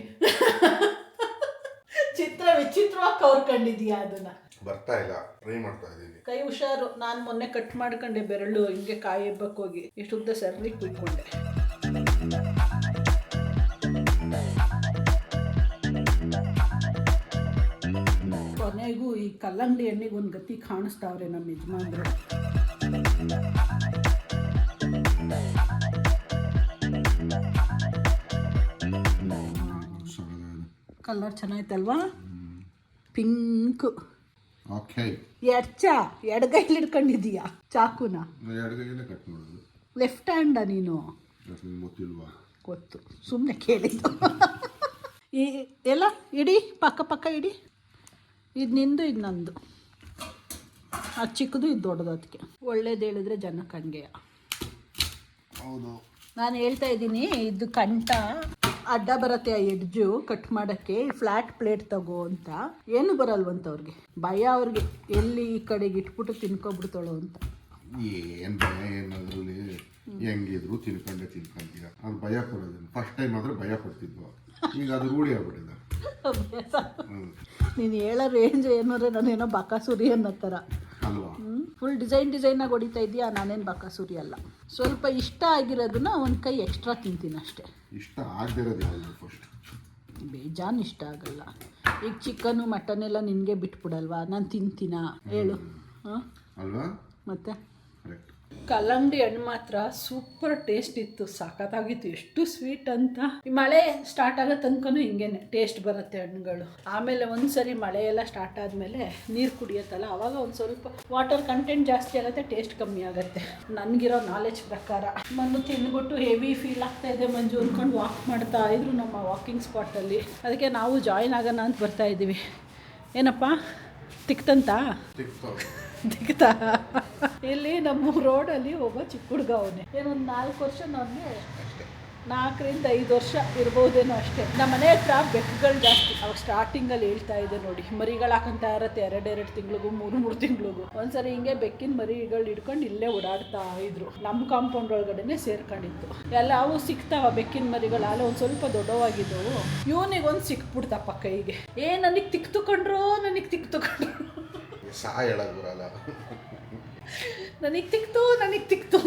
ವಿಚಿತ್ರವಾಗಿ ಕವ್ರ್ಕೊಂಡಿದೀಯ ಅದನ್ನ. ಬರ್ತಾ ಇಲ್ಲ, ಟ್ರೈ ಮಾಡ್ತಾ ಇದ್ದೀನಿ. ಕೈ ಹುಷಾರು. ನಾನು ಮೊನ್ನೆ ಕಟ್ ಮಾಡ್ಕೊಂಡೆ ಬೆರಳು, ಹಿಂಗೆ ಕಾಯಿ ಹೆಬ್ಬಕ್ಕೆ ಹೋಗಿ ಇಷ್ಟು ಉದ್ದ ಸರ್ರಿ ಕುಯ್ಕೊಂಡೆ. ಕೊನೆಗೂ ಈ ಕಲ್ಲಂಗಡಿ ಎಣ್ಣೆಗೆ ಒಂದು ಗತಿ ಕಾಣಿಸ್ತಾವ್ರೆ ನಮ್ಮ ಯಜಮಾನ್ರು. ಕಲರ್ ಚೆನ್ನಾಯ್ತಲ್ವಾ? ಪಿಂಕ್. ಓಕೆ, ಎಡಗೈಲಿ ಹಿಡ್ಕೊಂಡಿದೀಯಾ ಚಾಕುನ? ಎಡಗೈಯಲ್ಲೇ ಕಟ್ ಮಾಡೋದು. ಲೆಫ್ಟ್ ಹ್ಯಾಂಡ ನೀನು? ಗೊತ್ತಿಲ್ವಾ? ಗೊತ್ತು, ಸುಮ್ಮನೆ ಕೇಳಿದ್ದು. ಈ ಎಲ್ಲ ಇಡಿ, ಪಕ್ಕ ಇಡಿ. ಇದು ನಿಂದು, ಇದು ನಂದು. ಅದು ಚಿಕ್ಕದು, ಇದು ದೊಡ್ಡದು. ಅದಕ್ಕೆ ಒಳ್ಳೇದು ಹೇಳಿದ್ರೆ ಜನಕ್ಕೆ ಹಂಗೆ. ಹೌದು, ನಾನು ಹೇಳ್ತಾ ಇದ್ದೀನಿ, ಇದು ಕಂಠ ಅಡ್ಡ ಬರತ್ತೆ ಆ ಎಡ್ಜು ಕಟ್ ಮಾಡೋಕ್ಕೆ, ಫ್ಲ್ಯಾಟ್ ಪ್ಲೇಟ್ ತಗೋ ಅಂತ. ಏನು ಬರಲ್ವಂತ ಅವ್ರಿಗೆ, ಭಯ ಅವ್ರಿಗೆ, ಎಲ್ಲಿ ಈ ಕಡೆಗೆ ಇಟ್ಬಿಟ್ಟು ತಿನ್ಕೊಬಿಡ್ತಾಳೋ ಅಂತ. ಏನು ಭಯ ಏನದ್ರಲ್ಲಿ, ಹೆಂಗಿದ್ರು ತಿನ್ಕೊಂತೀರ. ಅದು ಭಯ ಪಡೋದು ಫಸ್ಟ್ ಟೈಮ್ ಆದ್ರೆ ಭಯ ಪಡ್ತಿದ್ವು, ಈಗ ಅದು ರೂಢಿ ಆಗ್ಬಿಟ್ಟಿದೆ. ನೀನು ಹೇಳೋ ರೇಂಜ್ ಏನಂದ್ರೆ ನಾನೇನೋ ಬಕಾಸುರಿ ಅನ್ನೋ ಥರ ಅಲ್ವಾ? ಫುಲ್ ಡಿಸೈನಾಗಿ ಹೊಡಿತಾ ಇದೆಯಾ. ನಾನೇನು ಬಕಾಸುರಿ ಅಲ್ಲ. ಸ್ವಲ್ಪ ಇಷ್ಟ ಆಗಿರೋದನ್ನ ಒಂದು ಕೈ ಎಕ್ಸ್ಟ್ರಾ ತಿಂತೀನಿ ಅಷ್ಟೇ. ಇಷ್ಟ ಆಗದಿರೋದು ಯಾವುದು ಫಸ್ಟ್? ಬೇಜಾನ್ ಇಷ್ಟ ಆಗಲ್ಲ. ಈಗ ಚಿಕನ್ನು ಮಟನ್ ಎಲ್ಲ ನಿನಗೆ ಬಿಟ್ಬಿಡಲ್ವಾ, ನಾನು ತಿಂತೀನ ಹೇಳು? ಹಾಂ ಅಲ್ವಾ? ಮತ್ತೆ ಕರೆಕ್ಟ್. ಕಲ್ಲಂಗಡಿ ಹಣ್ಣು ಮಾತ್ರ ಸೂಪರ್ ಟೇಸ್ಟ್ ಇತ್ತು, ಸಾಕಾಗಿತ್ತು. ಎಷ್ಟು ಸ್ವೀಟ್ ಅಂತ. ಈ ಮಳೆ ಸ್ಟಾರ್ಟ್ ಆಗೋ ತನಕನೂ ಹಿಂಗೇನೆ ಟೇಸ್ಟ್ ಬರುತ್ತೆ ಹಣ್ಣುಗಳು. ಆಮೇಲೆ ಒಂದ್ಸರಿ ಮಳೆ ಎಲ್ಲ ಸ್ಟಾರ್ಟ್ ಆದಮೇಲೆ ನೀರು ಕುಡಿಯುತ್ತಲ್ಲ, ಆವಾಗ ಒಂದು ಸ್ವಲ್ಪ ವಾಟರ್ ಕಂಟೆಂಟ್ ಜಾಸ್ತಿ ಆಗುತ್ತೆ, ಟೇಸ್ಟ್ ಕಮ್ಮಿ ಆಗುತ್ತೆ. ನನಗಿರೋ ನಾಲೆಜ್ ಪ್ರಕಾರ. ಮಣ್ಣು ತಿಂದ್ಬಿಟ್ಟು ಹೆವಿ ಫೀಲ್ ಆಗ್ತಾ ಇದೆ ಮಂಜು ಅಂದ್ಕೊಂಡು ವಾಕ್ ಮಾಡ್ತಾ ಇದ್ರು ನಮ್ಮ ವಾಕಿಂಗ್ ಸ್ಪಾಟಲ್ಲಿ. ಅದಕ್ಕೆ ನಾವು ಜಾಯಿನ್ ಆಗೋಣ ಅಂತ ಬರ್ತಾ ಇದ್ದೀವಿ. ಏನಪ್ಪ ತಿಕ್ತಂತ ದಿಗ್ತಾ ಇಲ್ಲಿ ನಮ್ಮ ರೋಡಲ್ಲಿ ಒಬ್ಬ ಚಿಕ್ಕ ಹುಡುಗ ಅವನೇ. ಏನೊಂದು 4 ವರ್ಷ, ನಮಗೆ 4ರಿಂದ 5 ವರ್ಷ ಇರ್ಬೋದೇನೋ ಅಷ್ಟೇ. ನಮ್ಮ ಮನೆ ಹತ್ರ ಬೆಕ್ಕುಗಳು ಜಾಸ್ತಿ. ಅವಾಗ ಸ್ಟಾರ್ಟಿಂಗಲ್ಲಿ ಹೇಳ್ತಾ ಇದೆ ನೋಡಿ, ಮರಿಗಳು ಹಾಕೊಂತ ಇರತ್ತೆ 2 ತಿಂಗಳಿಗೂ 3 ತಿಂಗಳಿಗೂ. ಒಂದ್ಸರಿ ಹಿಂಗೆ ಬೆಕ್ಕಿನ ಮರಿಗಳು ಹಿಡ್ಕೊಂಡು ಇಲ್ಲೇ ಓಡಾಡ್ತಾ ಇದ್ರು. ನಮ್ಮ ಕಾಂಪೌಂಡ್ ಒಳಗಡೆನೆ ಸೇರ್ಕೊಂಡಿತ್ತು. ಎಲ್ಲವೂ ಸಿಗ್ತಾವ ಬೆಕ್ಕಿನ ಮರಿಗಳು. ಅಲ್ಲ ಒಂದು ಸ್ವಲ್ಪ ದೊಡ್ಡವಾಗಿದ್ದವು. ಇವನಿಗೊಂದು ಸಿಕ್ಬಿಡ್ತಪ್ಪ ಕೈಗೆ. ನನಗೆ ತಿಕ್ತುಕೊಂಡ್ರು ಸಹ ಹೇಳೋದು ಬರಲ್ಲ. ನನಗೆ ತಿಕ್ತು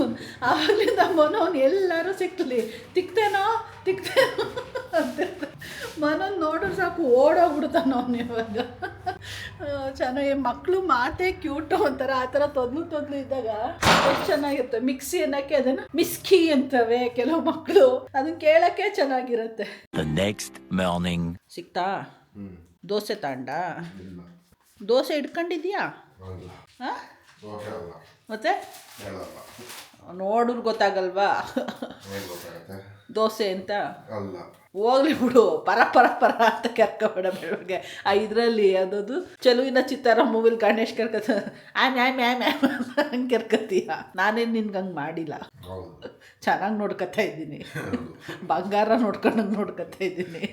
ಆವಾಗಲಿಂದ ಮನೋನ್ ಎಲ್ಲರೂ ಸಿಕ್ತಲಿ ತಿಕ್ತೇನೋ ಅಂತ ಮನೋನ್ ನೋಡಿದ್ರೆ ಸಾಕು ಓಡೋಗ್ಬಿಡ್ತಾನ ಅವನು. ಇವಾಗ ಚೆನ್ನಾಗಿ ಮಕ್ಕಳು ಮಾತೇ ಕ್ಯೂಟು ಅಂತಾರೆ. ಆ ಥರ ತೊದ್ಲು ಇದ್ದಾಗ ಎಷ್ಟು ಚೆನ್ನಾಗಿರುತ್ತೆ. ಮಿಕ್ಸಿ ಅನ್ನೋಕ್ಕೆ ಅದನ್ನು ಮಿಸ್ಕಿ ಅಂತವೆ ಕೆಲವು ಮಕ್ಕಳು, ಅದನ್ನ ಕೇಳೋಕ್ಕೆ ಚೆನ್ನಾಗಿರುತ್ತೆ. The next morning. ಸಿಕ್ತಾ? ದೋಸೆ ತಾಂಡ ದೋಸೆ ಇಟ್ಕೊಂಡಿದ್ಯಾ? ಹಾಂ ಮತ್ತೆ ನೋಡಿದ್ರೆ ಗೊತ್ತಾಗಲ್ವಾ ದೋಸೆ ಅಂತ? ಹೋಗ್ಲಿ ಬಿಡು, ಪರ ಅಂತ ಕರ್ಕೊಬೇಡ ಬೆಳಗ್ಗೆ. ಇದರಲ್ಲಿ ಅದದು ಚೆಲುವಿನ ಚಿತ್ತಾರ ಮೂವಿಲಿ ಗಣೇಶ್ ಕರ್ಕತ ಹಂಗೆ ಕರ್ಕತೀಯ. ನಾನೇನು ನಿನ್ಗೆ ಹಂಗೆ ಮಾಡಿಲ್ಲ, ಚೆನ್ನಾಗಿ ನೋಡ್ಕೊತಾ ಇದ್ದೀನಿ, ಬಂಗಾರ ನೋಡ್ಕೊಂಡಂಗೆ ನೋಡ್ಕೊತಾ ಇದ್ದೀನಿ.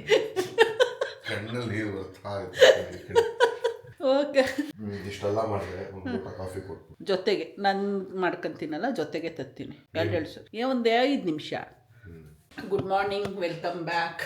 ಓಕೆ, ಇಷ್ಟೆಲ್ಲ ಮಾಡಿದ್ರೆ ಕಾಫಿ ಕೊಟ್ಟು ಜೊತೆಗೆ ನಾನು ಮಾಡ್ಕೊತೀನಲ್ಲ, ಜೊತೆಗೆ ತತ್ತೀನಿ 2 ಸಲ. ಒಂದು 5 ನಿಮಿಷ. Good morning, welcome back.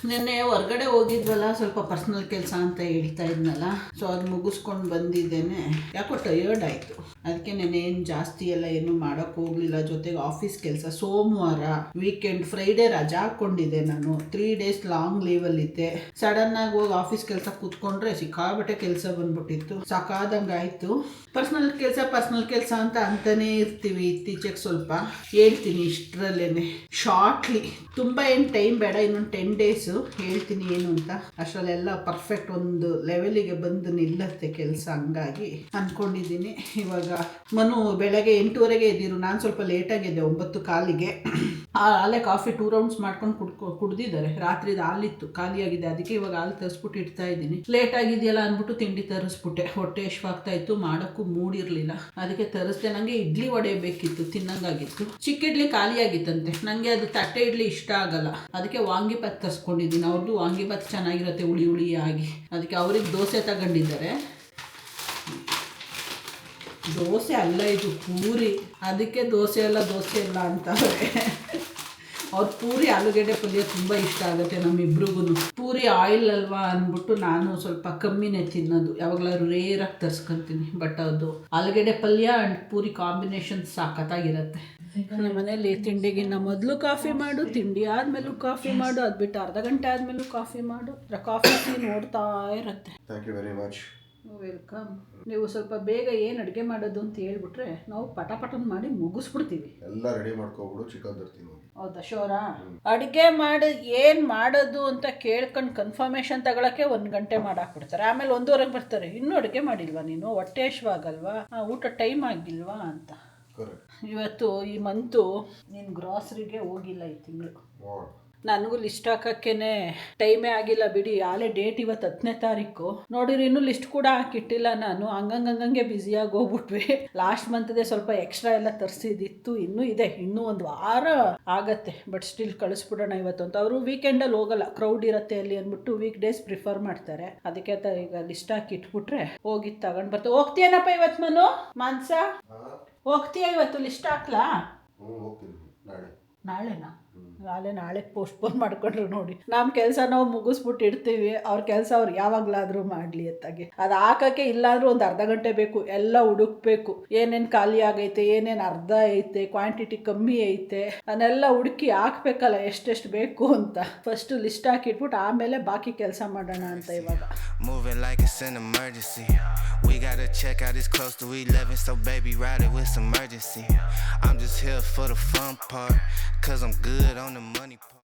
ನಿನ್ನೆ ಹೊರಗಡೆ ಹೋಗಿದ್ವಲ್ಲ, ಸ್ವಲ್ಪ ಪರ್ಸ್ನಲ್ ಕೆಲಸ ಅಂತ ಹೇಳ್ತಾ ಇದ್ನಲ್ಲ, ಸೊ ಅದು ಮುಗಿಸ್ಕೊಂಡು ಬಂದಿದ್ದೇನೆ. ಯಾಕೋ ಟಯರ್ಡ್ ಆಯಿತು. ಅದಕ್ಕೆ ನೆನ್ನೆ ಏನು ಜಾಸ್ತಿ ಎಲ್ಲ ಏನು ಮಾಡೋಕ್ಕೆ ಹೋಗಲಿಲ್ಲ. ಜೊತೆಗೆ ಆಫೀಸ್ ಕೆಲಸ, ಸೋಮವಾರ ವೀಕೆಂಡ್, ಫ್ರೈಡೇ ರಜಾ ಹಾಕ್ಕೊಂಡಿದ್ದೆ ನಾನು. 3 ಡೇಸ್ ಲಾಂಗ್ ಲೀವಲ್ಲಿದ್ದೆ. ಸಡನ್ನಾಗಿ ಹೋಗಿ ಆಫೀಸ್ ಕೆಲಸ ಕೂತ್ಕೊಂಡ್ರೆ ಸಿಕ್ಕಾಬಟ್ಟೆ ಕೆಲಸ ಬಂದ್ಬಿಟ್ಟಿತ್ತು, ಸಾಕಾದಂಗೆ ಆಯಿತು. ಪರ್ಸ್ನಲ್ ಕೆಲಸ ಅಂತ ಅಂತಾನೇ ಇರ್ತೀವಿ. ಇತ್ತೀಚೆಗೆ ಸ್ವಲ್ಪ ಹೇಳ್ತೀನಿ ಇಷ್ಟರಲ್ಲೇ ಶಾರ್ಟ್ಲಿ, ತುಂಬ ಏನು ಟೈಮ್ ಬೇಡ, ಇನ್ನೊಂದು 10 ಡೇಸು ಹೇಳ್ತೀನಿ ಏನು ಅಂತ. ಅಷ್ಟರಲ್ಲೆಲ್ಲ ಪರ್ಫೆಕ್ಟ್ ಒಂದು ಲೆವೆಲಿಗೆ ಬಂದು ನಿಲ್ಲತ್ತೆ ಕೆಲಸ. ಹಂಗಾಗಿ ಅಂದ್ಕೊಂಡಿದ್ದೀನಿ. ಇವಾಗ ಮನು ಬೆಳಗ್ಗೆ 8:30ಗೆ ಎದ್ದಿರು, ನಾನು ಸ್ವಲ್ಪ ಲೇಟಾಗಿದ್ದೆ, 9:15ಗೆ. ಅಲ್ಲೇ ಕಾಫಿ 2 ರೌಂಡ್ಸ್ ಮಾಡ್ಕೊಂಡು ಕುಡ್ದಿದ್ದಾರೆ. ರಾತ್ರಿದು ಹಾಲಿತ್ತು, ಖಾಲಿಯಾಗಿದೆ. ಅದಕ್ಕೆ ಇವಾಗ ಹಾಲು ತರಿಸ್ಬಿಟ್ಟು ಇಡ್ತಾ ಇದ್ದೀನಿ. ಲೇಟ್ ಆಗಿದೆಯಲ್ಲ ಅಂದ್ಬಿಟ್ಟು ತಿಂಡಿ ತರಿಸ್ಬಿಟ್ಟೆ. ಹೊಟ್ಟೆ ಎಷ್ಟಾಗ್ತಾ ಇತ್ತು, ಮಾಡೋಕ್ಕೂ ಮೂಡಿರಲಿಲ್ಲ. ಅದಕ್ಕೆ ತರಿಸ್ದೆ. ನನಗೆ ಇಡ್ಲಿ ವಡೆ ಬೇಕಿತ್ತು, ತಿನ್ನಂಗಾಗಿತ್ತು. ಚಿಕ್ಕ ಇಡ್ಲಿ ಖಾಲಿಯಾಗಿತ್ತಂತೆ. ನನಗೆ ಅದು ತಟ್ಟೆ ಇಡ್ಲಿ ಇಷ್ಟ ಆಗಲ್ಲ. ಅದಕ್ಕೆ ವಾಂಗಿಬಾತ್ ತರಿಸ್ಕೊಂಡಿದ್ದೀನಿ. ಅವ್ರದ್ದು ವಾಂಗಿಬಾತ್ ಚೆನ್ನಾಗಿರುತ್ತೆ, ಹುಳಿ ಆಗಿ. ಅದಕ್ಕೆ ಅವ್ರಿಗೆ ದೋಸೆ ತಗೊಂಡಿದ್ದಾರೆ. ದೋಸೆ ಅಲ್ಲ, ಇದು ಪೂರಿ. ಅದಕ್ಕೆ ದೋಸೆ ಅಲ್ಲ ಅಂತಾರೆ. ಅವ್ರ ಪೂರಿ ಆಲೂಗಡ್ಡೆ ಪಲ್ಯ ತುಂಬ ಇಷ್ಟ ಆಗುತ್ತೆ ನಮ್ಮಿಬ್ರಿಗೂ. ಪೂರಿ ಆಯಿಲ್ ಅಲ್ವಾ ಅಂದ್ಬಿಟ್ಟು ನಾನು ಸ್ವಲ್ಪ ಕಮ್ಮಿನೇ ತಿನ್ನೋದು. ಯಾವಾಗಲಾದ್ರು ರೇರಾಗಿ ತರಿಸ್ಕೊತೀನಿ. ಬಟ್ ಅದು ಆಲೂಗಡ್ಡೆ ಪಲ್ಯ ಆ್ಯಂಡ್ ಪೂರಿ ಕಾಂಬಿನೇಷನ್ ಸಾಕತ್ತಾಗಿರುತ್ತೆ. ನಮ್ಮ ಮನೇಲಿ ತಿಂಡಿಗಿನ್ನ ಮೊದಲು ಕಾಫಿ ಮಾಡು, ತಿಂಡಿ ಆದಮೇಲೂ ಕಾಫಿ ಮಾಡು, ಅದು ಬಿಟ್ಟು ಅರ್ಧ ಗಂಟೆ ಆದಮೇಲೂ ಕಾಫಿ ಮಾಡು. ಕಾಫಿ ನೋಡ್ತಾ ಇರುತ್ತೆ. Thank you very much. Welcome. ನೀವು ಸ್ವಲ್ಪ ಬೇಗ ಏನು ಅಡುಗೆ ಮಾಡೋದು ಅಂತ ಹೇಳ್ಬಿಟ್ರೆ ನಾವು ಪಟಪಟನ್ ಮಾಡಿ ಮುಗಿಸ್ಬಿಡ್ತೀವಿ. ಎಲ್ಲ ರೆಡಿ ಮಾಡ್ಕೊಬಿಡು, ಚಿಕನ್ ತರ್ತೀನಿ. ಹೌದಾ? ಶೋರಾ? ಅಡುಗೆ ಮಾಡಿ ಏನು ಮಾಡೋದು ಅಂತ ಕೇಳ್ಕೊಂಡು ಕನ್ಫರ್ಮೇಷನ್ ತಗೊಳಕ್ಕೆ 1 ಗಂಟೆ ಮಾಡಾಕ್ಬಿಡ್ತಾರೆ. ಆಮೇಲೆ 1:15ಗೆ ಬರ್ತಾರೆ, ಇನ್ನೂ ಅಡುಗೆ ಮಾಡಿಲ್ವಾ ನೀನು, ಹೊಟ್ಟೆ ಹಶ್ವಾಗಲ್ವಾ, ಊಟ ಟೈಮ್ ಆಗಿಲ್ವಾ ಅಂತ. ಇವತ್ತು ಈ ಮಂತು ನೀನು ಗ್ರಾಸರಿಗೆ ಹೋಗಿಲ್ಲ ಈ ತಿಂಗಳು. ನನಗೂ ಲಿಸ್ಟ್ ಹಾಕಕ್ಕೇನೆ ಟೈಮೇ ಆಗಿಲ್ಲ ಬಿಡಿ. ಆಲೇ ಡೇಟ್ ಇವತ್ತು 10ನೇ ತಾರೀಕು. ನೋಡಿರಿ ಇನ್ನೂ ಲಿಸ್ಟ್ ಕೂಡ ಹಾಕಿಟ್ಟಿಲ್ಲ ನಾನು. ಹಂಗಂಗೆ ಬ್ಯುಸಿಯಾಗಿ ಹೋಗ್ಬಿಟ್ವಿ. ಲಾಸ್ಟ್ ಮಂತ್ದೇ ಸ್ವಲ್ಪ ಎಕ್ಸ್ಟ್ರಾ ಎಲ್ಲ ತರಿಸಿದಿತ್ತು, ಇನ್ನೂ ಇದೆ, ಇನ್ನೂ ಒಂದು ವಾರ ಆಗತ್ತೆ. ಬಟ್ ಸ್ಟಿಲ್ ಕಳಿಸ್ಬಿಡೋಣ ಇವತ್ತು ಅಂತ. ಅವರು ವೀಕೆಂಡಲ್ಲಿ ಹೋಗಲ್ಲ, ಕ್ರೌಡ್ ಇರುತ್ತೆ ಅಲ್ಲಿ ಅಂದ್ಬಿಟ್ಟು ವೀಕ್ ಡೇಸ್ ಪ್ರಿಫರ್ ಮಾಡ್ತಾರೆ. ಅದಕ್ಕೆ ಈಗ ಲಿಸ್ಟ್ ಹಾಕಿ ಇಟ್ಬಿಟ್ರೆ ಹೋಗಿ ತಗೊಂಡು ಬರ್ತಾರೆ. ಹೋಗ್ತೀಯನಪ್ಪ ಇವತ್ತು ಮಾನ್ಸ? ಹೋಗ್ತೀಯ ಇವತ್ತು? ಲಿಸ್ಟ್ ಹಾಕ್ಲಾ? ಹೋಗ್ತೀನಿ ನಾಳೆನಾ? ನಾಳೆ ಪೋಸ್ಟ್ಪೋನ್ ಮಾಡ್ಕೊಂಡ್ರು ನೋಡಿ. ನಮ್ಮ ಕೆಲಸ ನಾವು ಮುಗಿಸ್ಬಿಟ್ಟು ಇಡ್ತೀವಿ, ಅವ್ರ ಕೆಲಸ ಅವ್ರು ಯಾವಾಗಲಾದರೂ ಮಾಡಲಿ ಅತ್ತಾಗೆ. ಅದು ಹಾಕೋಕ್ಕೆ ಇಲ್ಲಾಂದ್ರೂ ಒಂದು ಅರ್ಧ ಗಂಟೆ ಬೇಕು. ಎಲ್ಲ ಹುಡುಕ್ಬೇಕು, ಏನೇನು ಖಾಲಿ ಆಗೈತೆ, ಏನೇನು ಅರ್ಧ ಐತೆ, ಕ್ವಾಂಟಿಟಿ ಕಮ್ಮಿ ಐತೆ, ಅದನ್ನೆಲ್ಲ ಹುಡುಕಿ ಹಾಕ್ಬೇಕಲ್ಲ ಎಷ್ಟೆಷ್ಟು ಬೇಕು ಅಂತ. ಫಸ್ಟು ಲಿಸ್ಟ್ ಹಾಕಿಟ್ಬಿಟ್ಟು ಆಮೇಲೆ ಬಾಕಿ ಕೆಲಸ ಮಾಡೋಣ ಅಂತ ಇವಾಗ. Moving like it's an emergency. We gotta check out, it's close to 11, so baby ride it with some urgency. I'm just here for the fun part, cause I'm good on the money part.